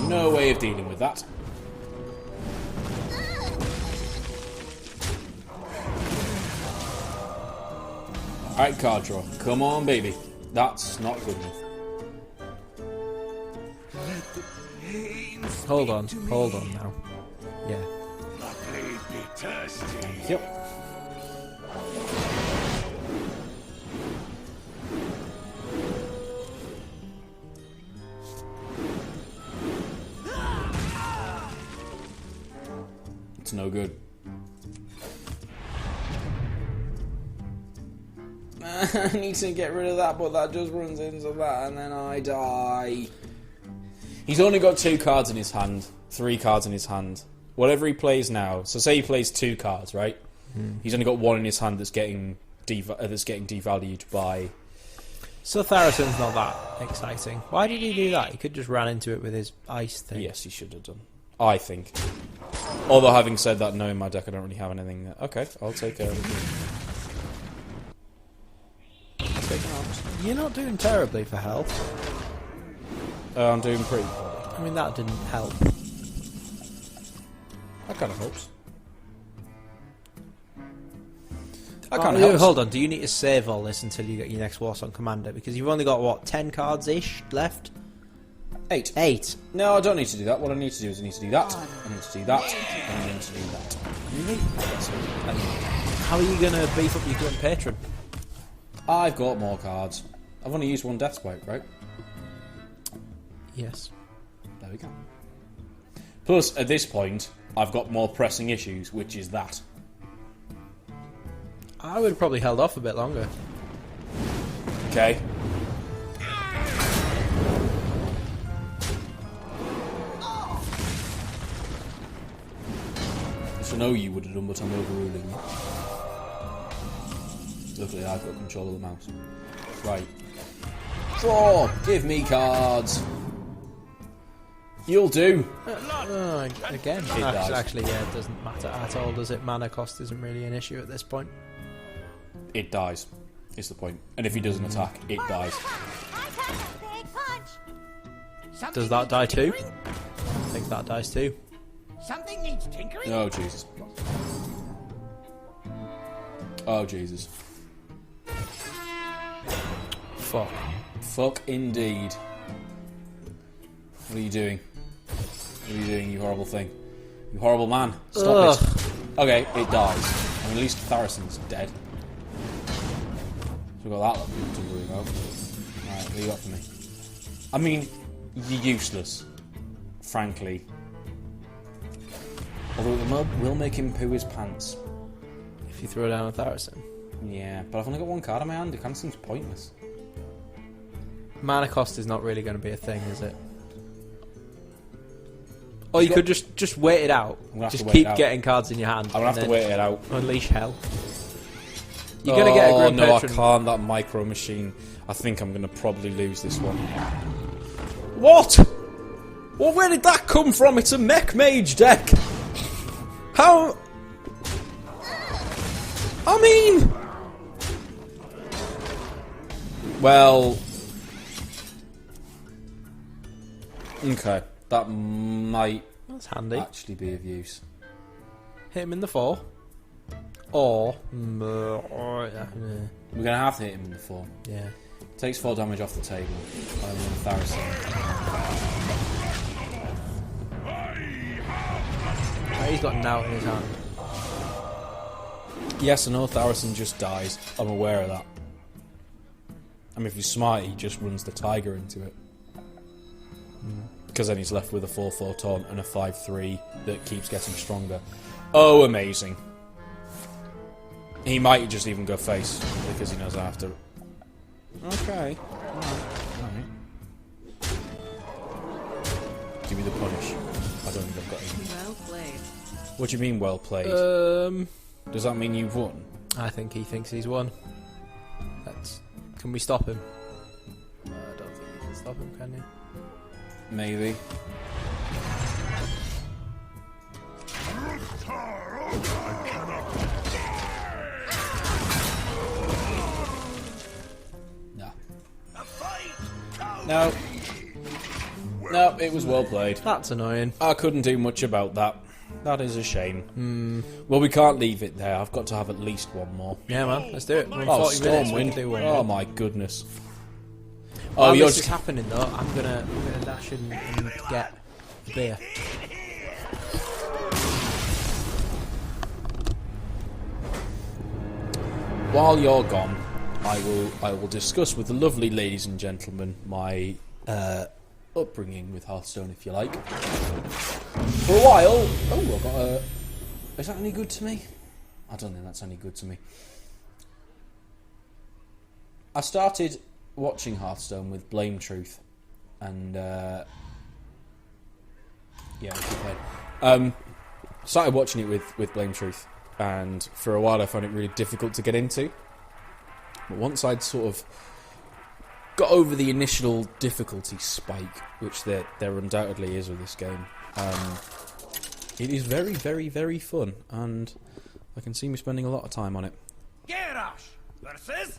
Speaker 1: No way of dealing with that. Alright, card draw. Come on, baby. That's not good enough.
Speaker 2: Hold on now. Yeah.
Speaker 1: Thank you. It's no good. I need to get rid of that, but that just runs into that, and then I die. He's only got 2 cards in his hand, 3 cards in his hand. Whatever he plays now, so say he plays 2 cards, right? He's only got 1 in his hand that's getting devalued by.
Speaker 2: So Tharasen's not that exciting. Why did he do that? He could just ran into it with his ice thing.
Speaker 1: Yes, he should have done. I think. Although having said that, knowing my deck, I don't really have anything. Okay, I'll take a.
Speaker 2: You're not doing terribly for health.
Speaker 1: I'm doing pretty poorly.
Speaker 2: I mean, that didn't help.
Speaker 1: That kind of helps.
Speaker 2: Hold on, do you need to save all this until you get your next Warsong Commander? Because you've only got, what, 10 cards-ish left?
Speaker 1: 8.
Speaker 2: 8.
Speaker 1: No, I don't need to do that. What I need to do is I need to do that, I need to do that, and I need to do that.
Speaker 2: Really? How are you going to beef up your current patron?
Speaker 1: I've got more cards. I've only used 1 Death Swipe, right?
Speaker 2: Yes.
Speaker 1: There we go. Plus, at this point, I've got more pressing issues, which is that.
Speaker 2: I would have probably held off a bit longer.
Speaker 1: Okay. I know you would have done, but I'm overruling you. Luckily, I've got control of the mouse. Right. Draw! Give me cards! You'll do!
Speaker 2: Again, actually, yeah, it doesn't matter at all, does it? Mana cost isn't really an issue at this point.
Speaker 1: It dies, is the point. And if he doesn't attack, it dies.
Speaker 2: Does that die too? I think that dies too.
Speaker 6: Something needs tinkering.
Speaker 1: Oh, Jesus. Oh, Jesus.
Speaker 2: Fuck.
Speaker 1: Fuck indeed. What are you doing? What are you doing, you horrible thing? You horrible man. Stop it. Okay, it dies. I mean, at least Tharasen's dead. So we've got that to worry about. Alright, what do you got for me? I mean, you're useless. Frankly. Although it will make him poo his pants.
Speaker 2: If you throw down a Tharacen.
Speaker 1: Yeah, but I've only got 1 card in my hand. It kind of seems pointless.
Speaker 2: Mana cost is not really going to be a thing, is it? Or you could just wait it out. Just keep getting cards in your hand.
Speaker 1: I'm going to have to wait it out.
Speaker 2: Unleash hell. You're going to get a Grim
Speaker 1: no,
Speaker 2: Patron.
Speaker 1: I can't. That micro machine. I think I'm going to probably lose this one. What? Well, where did that come from? It's a mech mage deck. How? I mean... Well... Okay, that might
Speaker 2: That's handy.
Speaker 1: actually be of use.
Speaker 2: Hit him in the 4. Or...
Speaker 1: We're going to have to hit him in the 4.
Speaker 2: Yeah.
Speaker 1: Takes 4 damage off the table. Tharacen.
Speaker 2: He's got Now in his hand.
Speaker 1: Yes, I know Tharacen just dies. I'm aware of that. I mean, if he's smart, he just runs the tiger into it. Because then he's left with a 4/4 taunt and a 5/3 that keeps getting stronger. Oh, amazing. He might just even go face, because he knows I have to... Okay. Alright. Give me the punish. I don't think I've got any.
Speaker 4: Well played.
Speaker 1: What do you mean, well played? Does that mean you've won?
Speaker 2: I think he thinks he's won. Can we stop him? I don't think you can stop him, can you?
Speaker 1: Maybe. No. No. No, it was well played.
Speaker 2: That's annoying.
Speaker 1: I couldn't do much about that. That is a shame. Well, we can't leave it there. I've got to have at least one more.
Speaker 2: Yeah, man. Let's do it. We're in
Speaker 1: Oh,
Speaker 2: 40 minutes. We
Speaker 1: Stormwind.
Speaker 2: can do one
Speaker 1: Oh,
Speaker 2: more.
Speaker 1: my goodness.
Speaker 2: While
Speaker 1: you're
Speaker 2: this
Speaker 1: just...
Speaker 2: is happening, though, I'm gonna dash in and get a beer.
Speaker 1: While you're gone, I will discuss with the lovely ladies and gentlemen my upbringing with Hearthstone, if you like. For a while... Oh, I've got a... Is that any good to me? I don't think that's any good to me. I started watching Hearthstone with Blame Truth, and started watching it with Blame Truth, and for a while I found it really difficult to get into. But once I'd sort of got over the initial difficulty spike, which there undoubtedly is with this game, it is very, very, very fun, and I can see me spending a lot of time on it.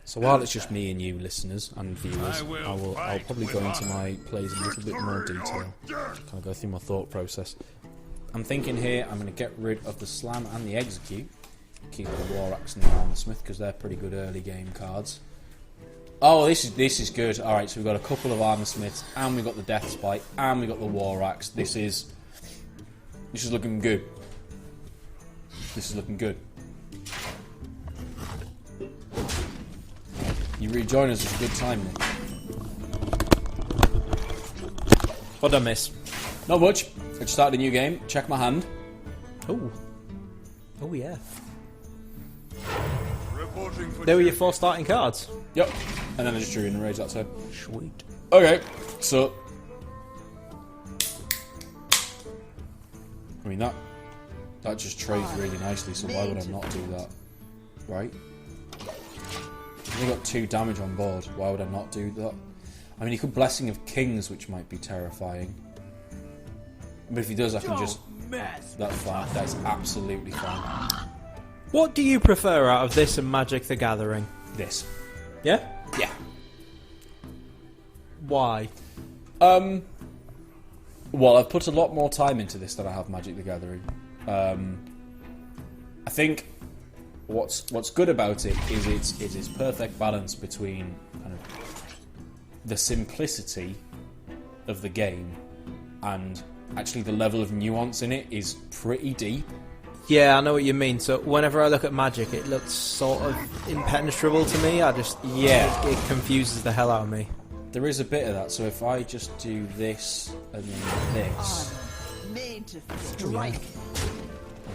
Speaker 1: So while it's just me and you listeners and viewers, I'll probably go into my plays in a little bit more detail, kind of go through my thought process. I'm thinking here I'm going to get rid of the Slam and the Execute, keep the War Axe and the Armor Smith because they're pretty good early game cards. Oh, this is good. Alright, so we've got a couple of Armor Smiths, and we've got the Death Spite, and we've got the War Axe. This is looking good. This is looking good. You rejoin us at a good time, Nick.
Speaker 2: What'd I miss?
Speaker 1: Not much. I just started a new game. Check my hand.
Speaker 2: Oh. Oh, yeah.
Speaker 3: Reporting for
Speaker 2: There were your 4 starting cards.
Speaker 1: Yep. And then I just drew in a rage that time.
Speaker 2: Sweet.
Speaker 1: Okay, so... I mean, that just trades really nicely, so why would I not do that? Right? I've only got 2 damage on board. Why would I not do that? I mean, he could Blessing of Kings, which might be terrifying. But if he does, I can just... That's fine. That's absolutely fine.
Speaker 2: What do you prefer out of this and Magic the Gathering?
Speaker 1: This.
Speaker 2: Yeah?
Speaker 1: Yeah.
Speaker 2: Why?
Speaker 1: Well, I've put a lot more time into this than I have Magic the Gathering. I think what's good about it is its perfect balance between kind of the simplicity of the game and actually the level of nuance in it is pretty deep.
Speaker 2: Yeah, I know what you mean. So whenever I look at Magic, it looks sort of impenetrable to me. It confuses the hell out of me.
Speaker 1: There is a bit of that. So if I just do this and then this,
Speaker 6: Made to strike.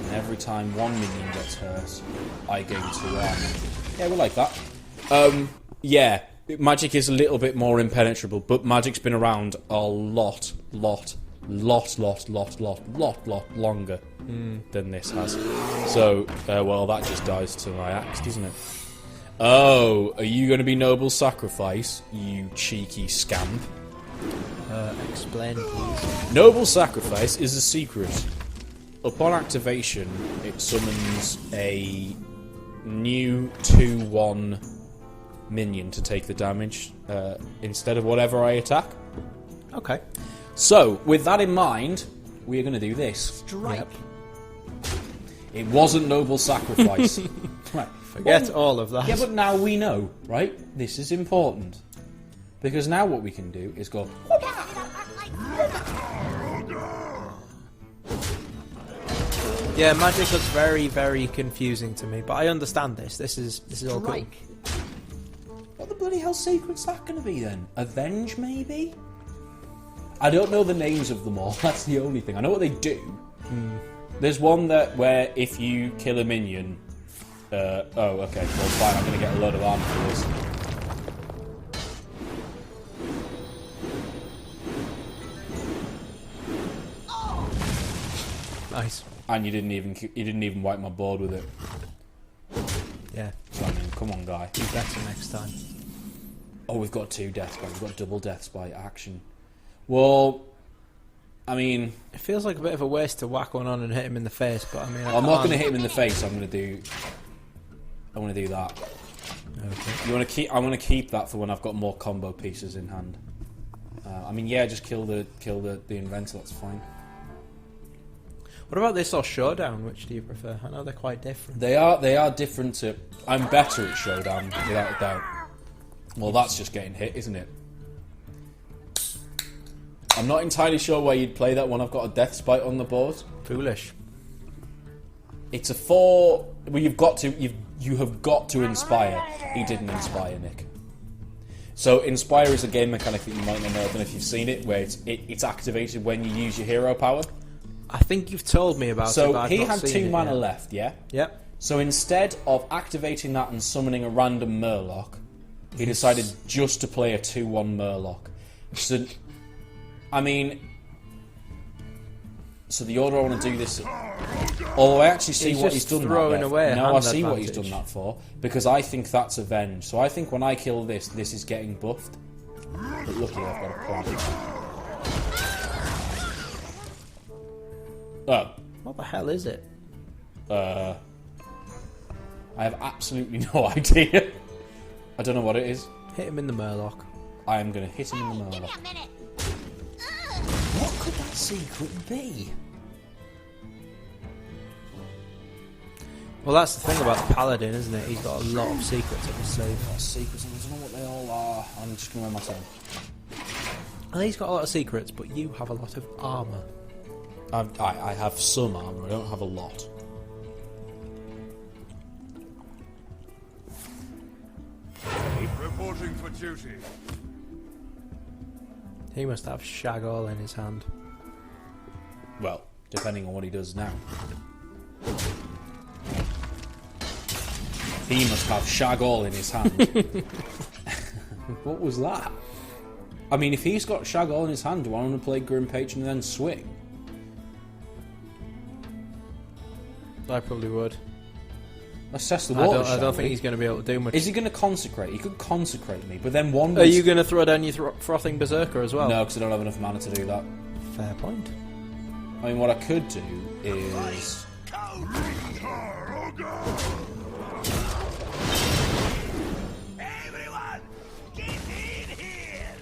Speaker 1: and every time one minion gets hurt, I gain 2 armor. Yeah, we like that. Yeah, Magic is a little bit more impenetrable, but Magic's been around a lot longer than this has. So, well, that just dies to my axe, doesn't it? Oh, are you going to be Noble Sacrifice, you cheeky scamp?
Speaker 2: Explain, please.
Speaker 1: Noble Sacrifice is a secret. Upon activation, it summons a new 2/1 minion to take the damage instead of whatever I attack.
Speaker 2: Okay.
Speaker 1: So, with that in mind, we're going to do this.
Speaker 6: Strike.
Speaker 2: Yep.
Speaker 1: It wasn't Noble Sacrifice. Right.
Speaker 2: Forget all of that.
Speaker 1: Yeah, but now we know, right? This is important. Because now what we can do is go...
Speaker 2: Yeah, Magic looks very, very confusing to me, but I understand this. This is all cool.
Speaker 6: Strike.
Speaker 1: What the bloody hell secret's that going to be then? Avenge, maybe? I don't know the names of them all. That's the only thing. I know what they do. There's one where if you kill a minion... oh, okay. Well, fine. I'm going to get a load of armor for this.
Speaker 2: Nice.
Speaker 1: And you didn't even wipe my board with it.
Speaker 2: Yeah.
Speaker 1: So, I mean, come on, guy.
Speaker 2: Do better next time.
Speaker 1: Oh, we've got 2 Death Spite. We've got double Death Spite action. Well, I mean...
Speaker 2: It feels like a bit of a waste to whack one on and hit him in the face, but I mean...
Speaker 1: I'm not going to hit him in the face. I want to do that.
Speaker 2: Okay.
Speaker 1: You want to keep? I want to keep that for when I've got more combo pieces in hand. I mean, yeah, just kill the inventor. That's fine.
Speaker 2: What about this or Showdown? Which do you prefer? I know they're quite different.
Speaker 1: They are different to... I'm better at Showdown, without a doubt. Well, that's just getting hit, isn't it? I'm not entirely sure why you'd play that when I've got a Death Spite on the board.
Speaker 2: Foolish.
Speaker 1: It's a 4... Well, you have got to Inspire. He didn't Inspire, Nick. So Inspire is a game mechanic that you might not know. I don't know if you've seen it, where it's activated when you use your hero power.
Speaker 2: I think you've told me about it.
Speaker 1: So
Speaker 2: but I've
Speaker 1: he
Speaker 2: not
Speaker 1: had
Speaker 2: seen
Speaker 1: 2
Speaker 2: it
Speaker 1: mana
Speaker 2: yet.
Speaker 1: left, yeah?
Speaker 2: Yep.
Speaker 1: So instead of activating that and summoning a random Murloc, he decided just to play a 2/1 Murloc. So, I mean... So the order I want to do this... Although I actually see
Speaker 2: He's
Speaker 1: what
Speaker 2: just
Speaker 1: he's done
Speaker 2: throwing
Speaker 1: that
Speaker 2: away a
Speaker 1: No, I
Speaker 2: hand
Speaker 1: see what he's
Speaker 2: advantage.
Speaker 1: done that for. Because I think that's avenge. So I think when I kill this, this is getting buffed. But luckily I've got a plan. Oh.
Speaker 2: What the hell is it?
Speaker 1: I have absolutely no idea. I don't know what it is.
Speaker 2: Hit him in the Murloc.
Speaker 1: I am going to hit him in the Murloc. What could that secret be?
Speaker 2: Well, that's the thing about the Paladin, isn't it? He's got a lot of secrets up his sleeve.
Speaker 1: Secrets, and I don't know what they all are. I'm just going to wear myself.
Speaker 2: And he's got a lot of secrets, but you have a lot of armour.
Speaker 1: I have some armour, I don't have a lot.
Speaker 3: Reporting for duty.
Speaker 2: He must have shag all in his hand.
Speaker 1: Well, depending on what he does now. He must have shag all in his hand. What was that? I mean, if he's got shag all in his hand, do I want to play Grim Patron and then swing?
Speaker 2: I probably would.
Speaker 1: Let's test the
Speaker 2: I
Speaker 1: water.
Speaker 2: don't think he's going to be able to do much.
Speaker 1: Is he going to consecrate? He could consecrate me, but then one.
Speaker 2: Are you going to throw down your frothing berserker as well?
Speaker 1: No, because I don't have enough mana to do that.
Speaker 2: Fair point.
Speaker 1: I mean, what I could do is.
Speaker 3: Everyone, get in here!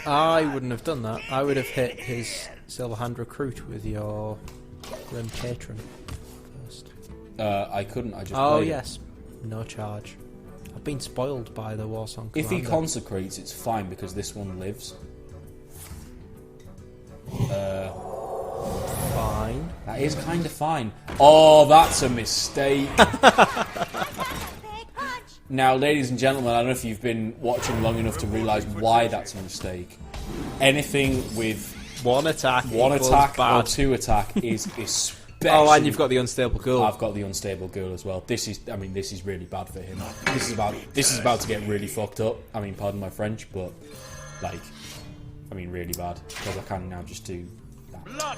Speaker 2: I wouldn't have done that. I would have hit his Silverhand Recruit with your Grim Patron first.
Speaker 1: I couldn't. I just.
Speaker 2: Oh,
Speaker 1: played it.
Speaker 2: yes. No charge. I've been spoiled by the Warsong
Speaker 1: If he
Speaker 2: Commander.
Speaker 1: consecrates, it's fine because this one lives.
Speaker 2: Fine.
Speaker 1: That is kind of fine. Oh, that's a mistake. Now, ladies and gentlemen, I don't know if you've been watching long enough to realise why that's a mistake. Anything with
Speaker 2: One attack.
Speaker 1: one
Speaker 2: equals
Speaker 1: attack
Speaker 2: bad.
Speaker 1: or two attack is especially...
Speaker 2: Oh, and you've got the unstable ghoul.
Speaker 1: I've got the unstable girl as well. This is, I mean, this is really bad for him. This is about to get really fucked up. I mean, pardon my French, but like, I mean, really bad because I can now just do that.
Speaker 3: Blood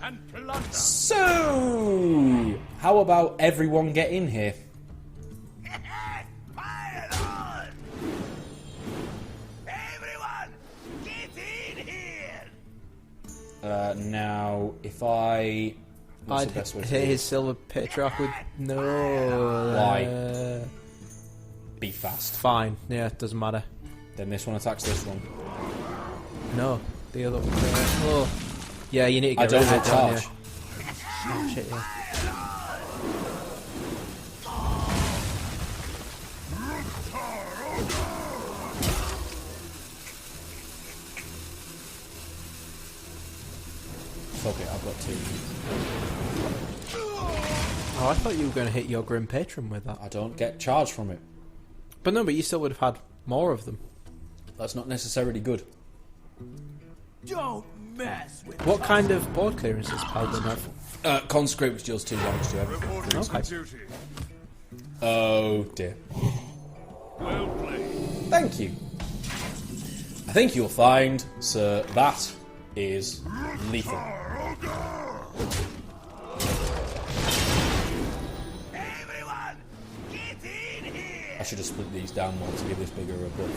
Speaker 3: and plunder.
Speaker 1: So, how about everyone get in here?
Speaker 3: Fire on! Everyone, get in here!
Speaker 1: Now, if I, what's
Speaker 2: I'd
Speaker 1: the best way to
Speaker 2: hit
Speaker 1: do
Speaker 2: his
Speaker 1: it?
Speaker 2: Silver Patriarch with... No.
Speaker 1: Why? Be fast.
Speaker 2: Fine. Yeah, it doesn't matter.
Speaker 1: Then this one attacks this one.
Speaker 2: No. The other one. Oh. Yeah, you need to
Speaker 1: I
Speaker 2: get rid
Speaker 1: don't
Speaker 2: of
Speaker 1: have
Speaker 2: it, don't
Speaker 1: charge.
Speaker 2: you? Oh, shit, yeah.
Speaker 1: Okay, I've got two.
Speaker 2: Oh, I thought you were going to hit your Grim Patron with that.
Speaker 1: I don't get charge from it.
Speaker 2: But no, but you still would have had more of them.
Speaker 1: That's not necessarily good.
Speaker 3: Don't mess with
Speaker 2: What kind of board clearance does Paladin have?
Speaker 1: Consecrate, which deals 2 damage to everything.
Speaker 3: Reporting
Speaker 2: Okay.
Speaker 3: for duty.
Speaker 1: Oh dear.
Speaker 3: Well played.
Speaker 1: Thank you. I think you'll find, sir, that is lethal.
Speaker 3: Everyone, get in here!
Speaker 1: I should have split these down more to give this bigger a buff.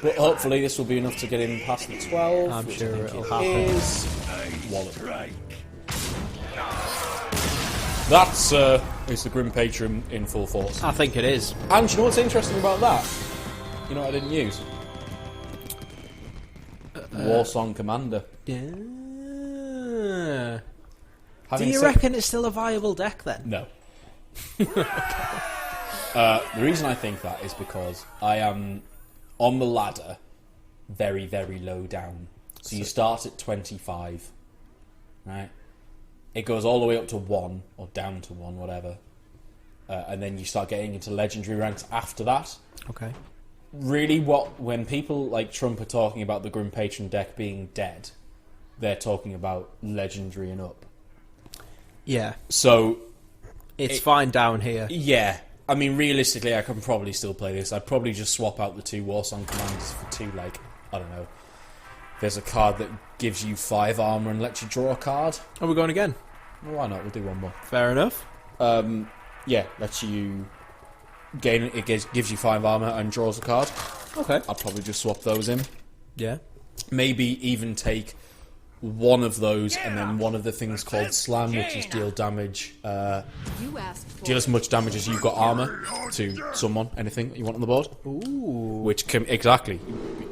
Speaker 1: But hopefully this will be enough to get him past the 12.
Speaker 2: I'm
Speaker 1: which
Speaker 2: sure
Speaker 1: I think
Speaker 2: it'll
Speaker 1: it
Speaker 2: happen.
Speaker 1: is. Wallop. That's is the Grim Patron in full force.
Speaker 2: I think it is.
Speaker 1: And you know what's interesting about that? You know what I didn't use? Warsong Commander.
Speaker 2: Yeah. Do
Speaker 1: Having
Speaker 2: you
Speaker 1: said-
Speaker 2: reckon it's still a viable deck then?
Speaker 1: No. The reason I think that is because I am on the ladder very, very low down. So you start at 25, right? It goes all the way up to 1, or down to 1, whatever. And then you start getting into legendary ranks after that.
Speaker 2: Okay.
Speaker 1: really, when people like Trump are talking about the Grim Patron deck being dead, they're talking about legendary and up.
Speaker 2: Yeah.
Speaker 1: So
Speaker 2: it's fine down here.
Speaker 1: Yeah. I mean, realistically, I can probably still play this. I'd probably just swap out the 2 Warsong commanders for 2, like, I don't know. There's a card that gives you 5 armor and lets you draw a card.
Speaker 2: Are we going again?
Speaker 1: Well, why not? We'll do one more.
Speaker 2: Fair enough.
Speaker 1: Yeah, lets you gain. It gives you 5 armor and draws a card.
Speaker 2: Okay.
Speaker 1: I'll probably just swap those in.
Speaker 2: Yeah.
Speaker 1: Maybe even take one of those and then one of the things called Slam, which is deal damage.
Speaker 4: You asked for
Speaker 1: Deal as much damage as you've got armor to someone, anything that you want on the board.
Speaker 2: Ooh.
Speaker 1: Which can exactly.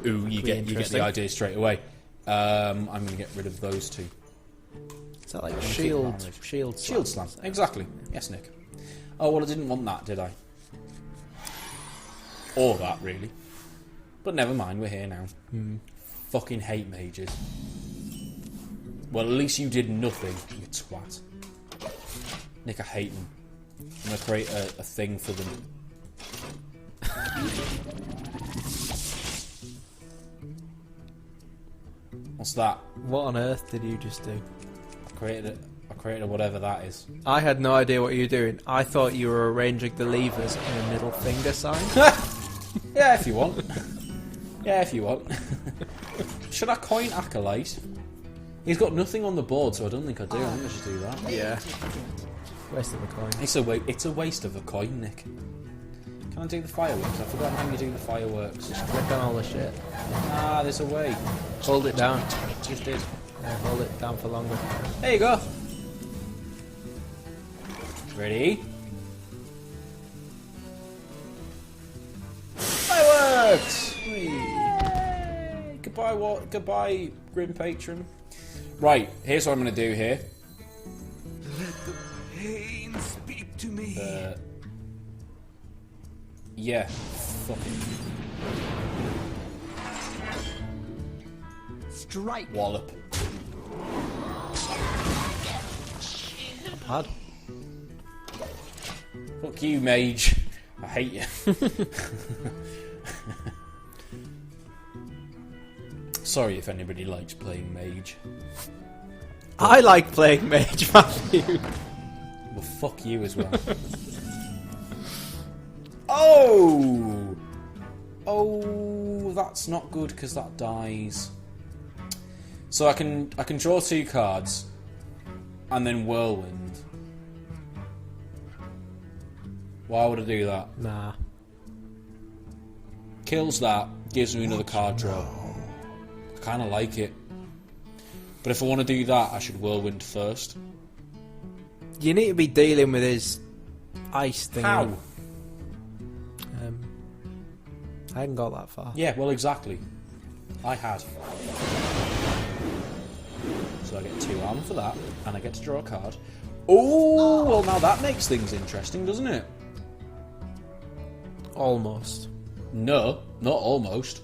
Speaker 1: Ooh, you get the
Speaker 2: interesting.
Speaker 1: idea straight away. I'm going to get rid of those 2.
Speaker 2: Is that like
Speaker 1: Shield
Speaker 2: shield
Speaker 1: Slam. Exactly. Yes, Nick. Oh well, I didn't want that, did I? Or that, really. But never mind, we're here now. Fucking hate mages. Well, at least you did nothing, you twat. Nick, I hate them. I'm going to create a thing for them. What's that?
Speaker 2: What on earth did you just do?
Speaker 1: I created a whatever that is.
Speaker 2: I had no idea what you were doing. I thought you were arranging the levers in a middle finger sign.
Speaker 1: Yeah, if you want. Yeah, if you want. Should I coin Acolyte? He's got nothing on the board, so I don't think I do. I think I should do that.
Speaker 2: Yeah. Waste of a coin.
Speaker 1: It's a waste of a coin, Nick. Can I do the fireworks? I forgot how you do the fireworks.
Speaker 2: Just click on all the shit.
Speaker 1: Ah, there's a way.
Speaker 2: Hold it down.
Speaker 1: Just did.
Speaker 2: Yeah, hold it down for longer.
Speaker 1: There you go. Ready? Fireworks! Yay! Goodbye, Grim Patron. Right, here's what I'm going to do here.
Speaker 3: Let the pain speak to me.
Speaker 1: Yeah, fuck it.
Speaker 6: Strike.
Speaker 1: Wallop.
Speaker 2: Bad.
Speaker 1: Fuck you, mage. I hate you. Sorry if anybody likes playing mage.
Speaker 2: I like playing mage, Matthew.
Speaker 1: Well, fuck you as well. Oh! Oh, that's not good because that dies. So I can draw 2 cards and then whirlwind. Why would I do that?
Speaker 2: Nah.
Speaker 1: Kills that, gives me another card draw. I kind of like it. But if I want to do that, I should whirlwind first.
Speaker 2: You need to be dealing with his ice thing.
Speaker 1: How?
Speaker 2: I hadn't got that far.
Speaker 1: Yeah, well, exactly. I had. So I get 2 armor for that, and I get to draw a card. Oh, well, now that makes things interesting, doesn't it?
Speaker 2: Almost.
Speaker 1: No, not almost.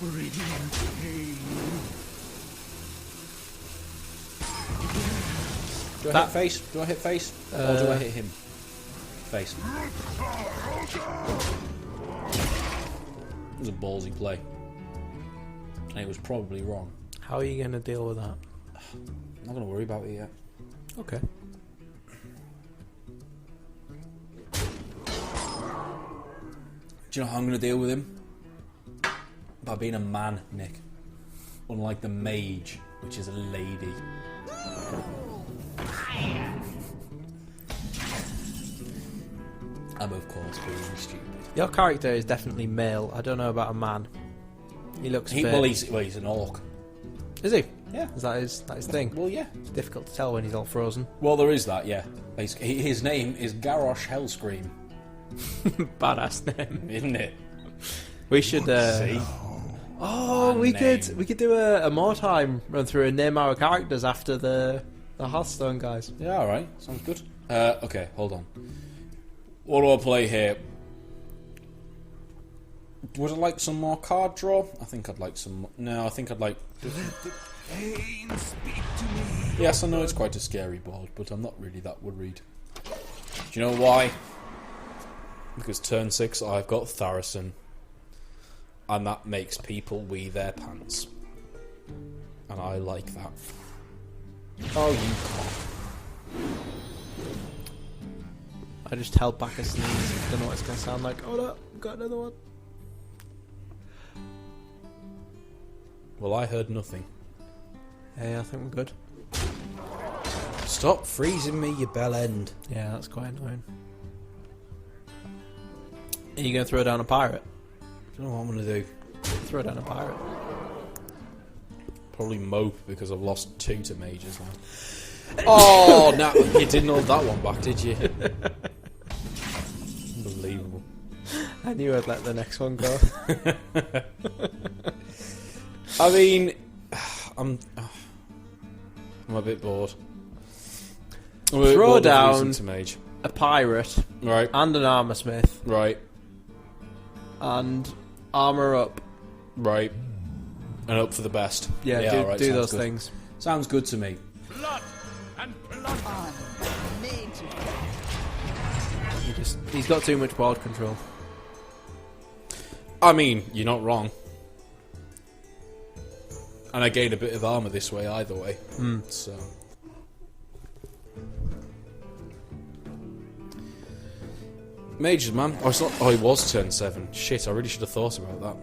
Speaker 3: Breathing pain.
Speaker 1: Do I hit face? Do I hit face? Or do I hit him? Face. It was a ballsy play. And it was probably wrong.
Speaker 2: How are you going to deal with that?
Speaker 1: I'm not going to worry about it yet.
Speaker 2: Okay.
Speaker 1: Do you know how I'm going to deal with him? By being a man, Nick. Unlike the mage, which is a lady. I'm of course being stupid.
Speaker 2: Your character is definitely male. I don't know about a man. He looks fit.
Speaker 1: Well, he's an orc.
Speaker 2: Is he?
Speaker 1: Yeah.
Speaker 2: Is that his thing?
Speaker 1: Well, yeah.
Speaker 2: It's difficult to tell when he's all frozen.
Speaker 1: Well, there is that, yeah. His name is Garrosh Hellscream.
Speaker 2: Badass name.
Speaker 1: Isn't it?
Speaker 2: We should...
Speaker 1: See?
Speaker 2: Oh, we could do a more time run through and name our characters after the Hearthstone guys.
Speaker 1: Yeah, alright. Sounds good. Okay, hold on. What do I play here? Would I like some more card draw? I think I'd like some... No, I think I'd like...
Speaker 3: Pain, speak to me.
Speaker 1: Yes, I know it's quite a scary board, but I'm not really that worried. Do you know why? Because turn 6 I've got Tharacin, and that makes people wee their pants. And I like that. Oh, you can't.
Speaker 2: I just held back a sneeze. Don't know what it's going to sound like. Oh no, got another one.
Speaker 1: Well, I heard nothing.
Speaker 2: Hey, I think we're good.
Speaker 1: Stop freezing me, you bell end.
Speaker 2: Yeah, that's quite annoying. Are you going to throw down a pirate?
Speaker 1: I don't know what I'm going to do.
Speaker 2: Throw down a pirate.
Speaker 1: Probably mope because I've lost 2 to mages now. Oh, no, you didn't hold that one back, did you? Unbelievable.
Speaker 2: I knew I'd let the next one go.
Speaker 1: I mean, I'm a bit bored.
Speaker 2: Throw down
Speaker 1: to mage.
Speaker 2: a pirate,
Speaker 1: Right,
Speaker 2: and an armor smith,
Speaker 1: right,
Speaker 2: and armor up.
Speaker 1: right. And up for the best.
Speaker 2: Yeah,
Speaker 1: alright,
Speaker 2: do
Speaker 1: sounds
Speaker 2: those
Speaker 1: good.
Speaker 2: things.
Speaker 1: Sounds good to me.
Speaker 3: Blood and blood.
Speaker 6: Made to
Speaker 2: He's got too much board control.
Speaker 1: I mean, you're not wrong. And I gain a bit of armour this way either way. So mages, man. Oh, it was turn 7. Shit, I really should have thought about that.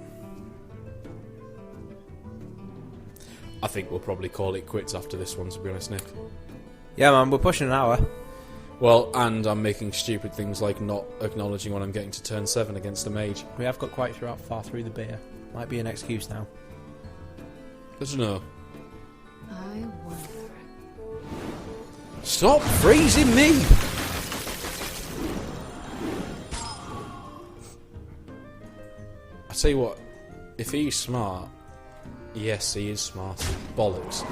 Speaker 1: I think we'll probably call it quits after this one, to be honest, Nick.
Speaker 2: Yeah, man, we're pushing an hour.
Speaker 1: Well, and I'm making stupid things like not acknowledging when I'm getting to turn 7 against a mage.
Speaker 2: We have got quite far through the beer. Might be an excuse now.
Speaker 1: I don't know.
Speaker 4: I wonder.
Speaker 1: Stop freezing me! I tell you what, if he's smart, yes, he is smart. Bollocks.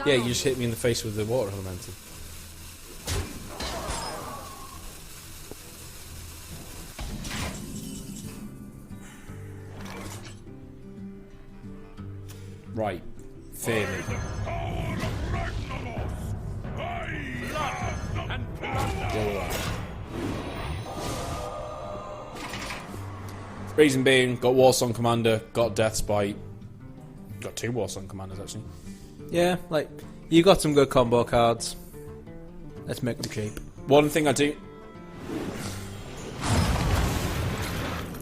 Speaker 1: Yeah, you just hit me in the face with the water elemental. Right, fear me. Reason being, got Warsong Commander, got Death's Bite. Got 2 Warsong Commanders, actually.
Speaker 2: Yeah, like, you got some good combo cards. Let's make them cheap.
Speaker 1: One thing I do...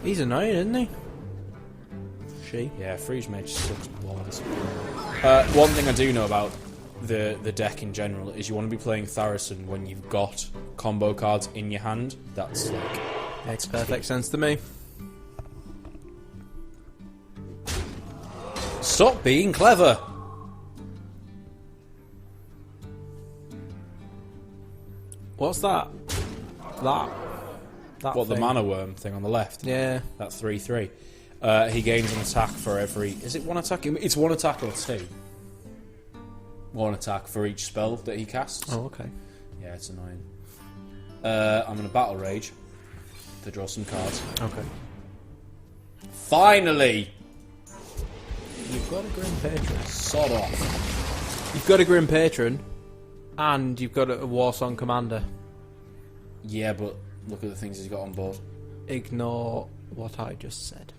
Speaker 2: He's annoying, isn't he? She.
Speaker 1: Yeah, Frege Mage sucks balls. One thing I do know about the deck in general is you want to be playing Tharacin when you've got combo cards in your hand. That's like...
Speaker 2: Makes perfect sense to me.
Speaker 1: Stop being clever!
Speaker 2: What's that? That
Speaker 1: What, the
Speaker 2: thing.
Speaker 1: mana worm thing on the left?
Speaker 2: Yeah.
Speaker 1: That 3/3. He gains an attack for every... Is it 1 attack? It's 1 attack or 2. 1 attack for each spell that he casts.
Speaker 2: Oh, okay.
Speaker 1: Yeah, it's annoying. I'm going to Battle Rage to draw some cards.
Speaker 2: Okay.
Speaker 1: Finally!
Speaker 2: You've got a Grim Patron.
Speaker 1: Sod off.
Speaker 2: You've got a Grim Patron, and you've got a Warsong Commander.
Speaker 1: Yeah, but look at the things he's got on board.
Speaker 2: Ignore what I just said.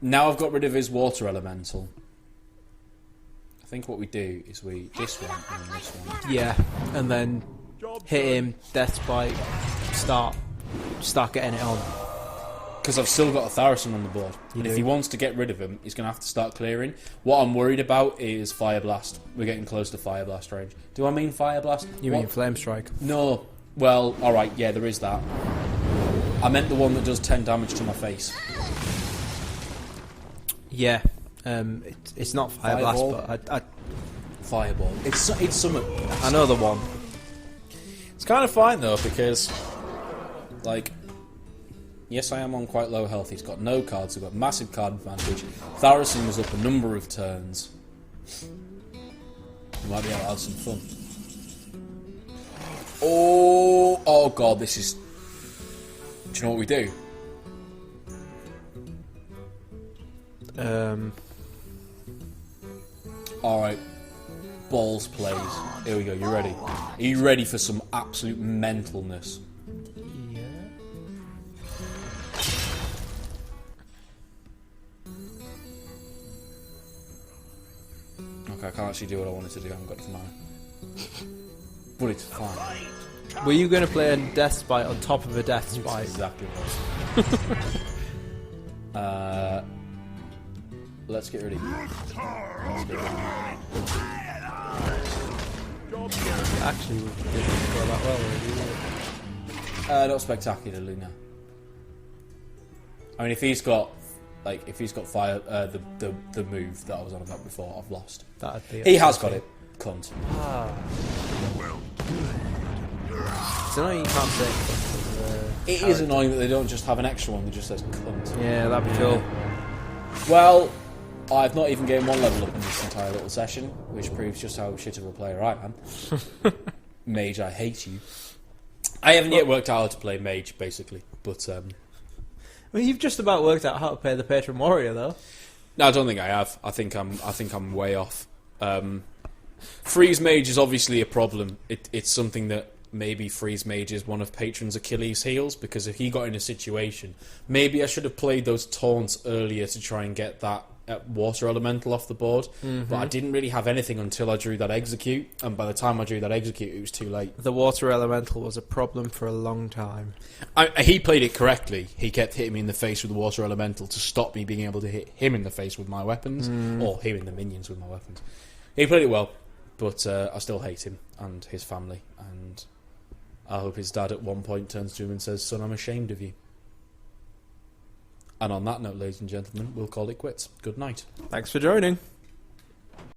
Speaker 1: Now I've got rid of his water elemental. I think what we do is we... This one and then this one.
Speaker 2: Yeah, and then hit him, Death Bite, start getting it on.
Speaker 1: Because I've still got a Tharacin on the board. And if he wants to get rid of him, he's going to have to start clearing. What I'm worried about is Fire Blast. We're getting close to Fire Blast range. Do I mean Fire Blast?
Speaker 2: You mean Flame Strike?
Speaker 1: No. Well, alright, yeah, there is that. I meant the one that does 10 damage to my face.
Speaker 2: Yeah. It's not Fire
Speaker 1: Fireball?
Speaker 2: Blast, but
Speaker 1: Fireball. It's something.
Speaker 2: I know the one.
Speaker 1: It's kind of fine though, because, like, yes, I am on quite low health. He's got no cards. He's got massive card advantage. Tharacin was up a number of turns. We might be able to have some fun. Oh god, this is... Do you know what we do? Alright. Balls plays. Here we go, you ready? Are you ready for some absolute mentalness?
Speaker 2: Yeah.
Speaker 1: Okay, I can't actually do what I wanted to do, I haven't got the mana. But it's fine.
Speaker 2: Were you going to play a Death Spite on top of a Death
Speaker 1: That's
Speaker 2: Spite?
Speaker 1: exactly right. Let's get rid of you. Let's get rid of you.
Speaker 2: Actually, we didn't go that well, really.
Speaker 1: Not spectacularly, no. I mean, if he's got fire, the move that I was on about before, I've lost.
Speaker 2: That'd be
Speaker 1: He has got it, cunt.
Speaker 2: It's annoying you can't say
Speaker 1: It is annoying that they don't just have an extra one that just says cunt.
Speaker 2: Yeah, that'd be cool.
Speaker 1: Well, I've not even gained one level up in this entire little session, which proves just how shit of a player I am. Mage, I hate you. I haven't yet worked out how to play Mage, basically, but
Speaker 2: Well, you've just about worked out how to play the Patron Warrior, though.
Speaker 1: no, I don't think I have. I think I'm way off. Freeze Mage is obviously a problem. It's something that maybe Freeze Mage is one of Patron's Achilles' heels, because if he got in a situation, maybe I should have played those taunts earlier to try and get that water elemental off the board, but I didn't really have anything until I drew that execute, and by the time I drew that execute, it was too late.
Speaker 2: The water elemental was a problem for a long time.
Speaker 1: He played it correctly. He kept hitting me in the face with the water elemental to stop me being able to hit him in the face with my weapons, or him in the minions with my weapons. He played it well, but I still hate him and his family, and I hope his dad at one point turns to him and says, "Son, I'm ashamed of you." And on that note, ladies and gentlemen, we'll call it quits. Good night.
Speaker 2: Thanks for joining.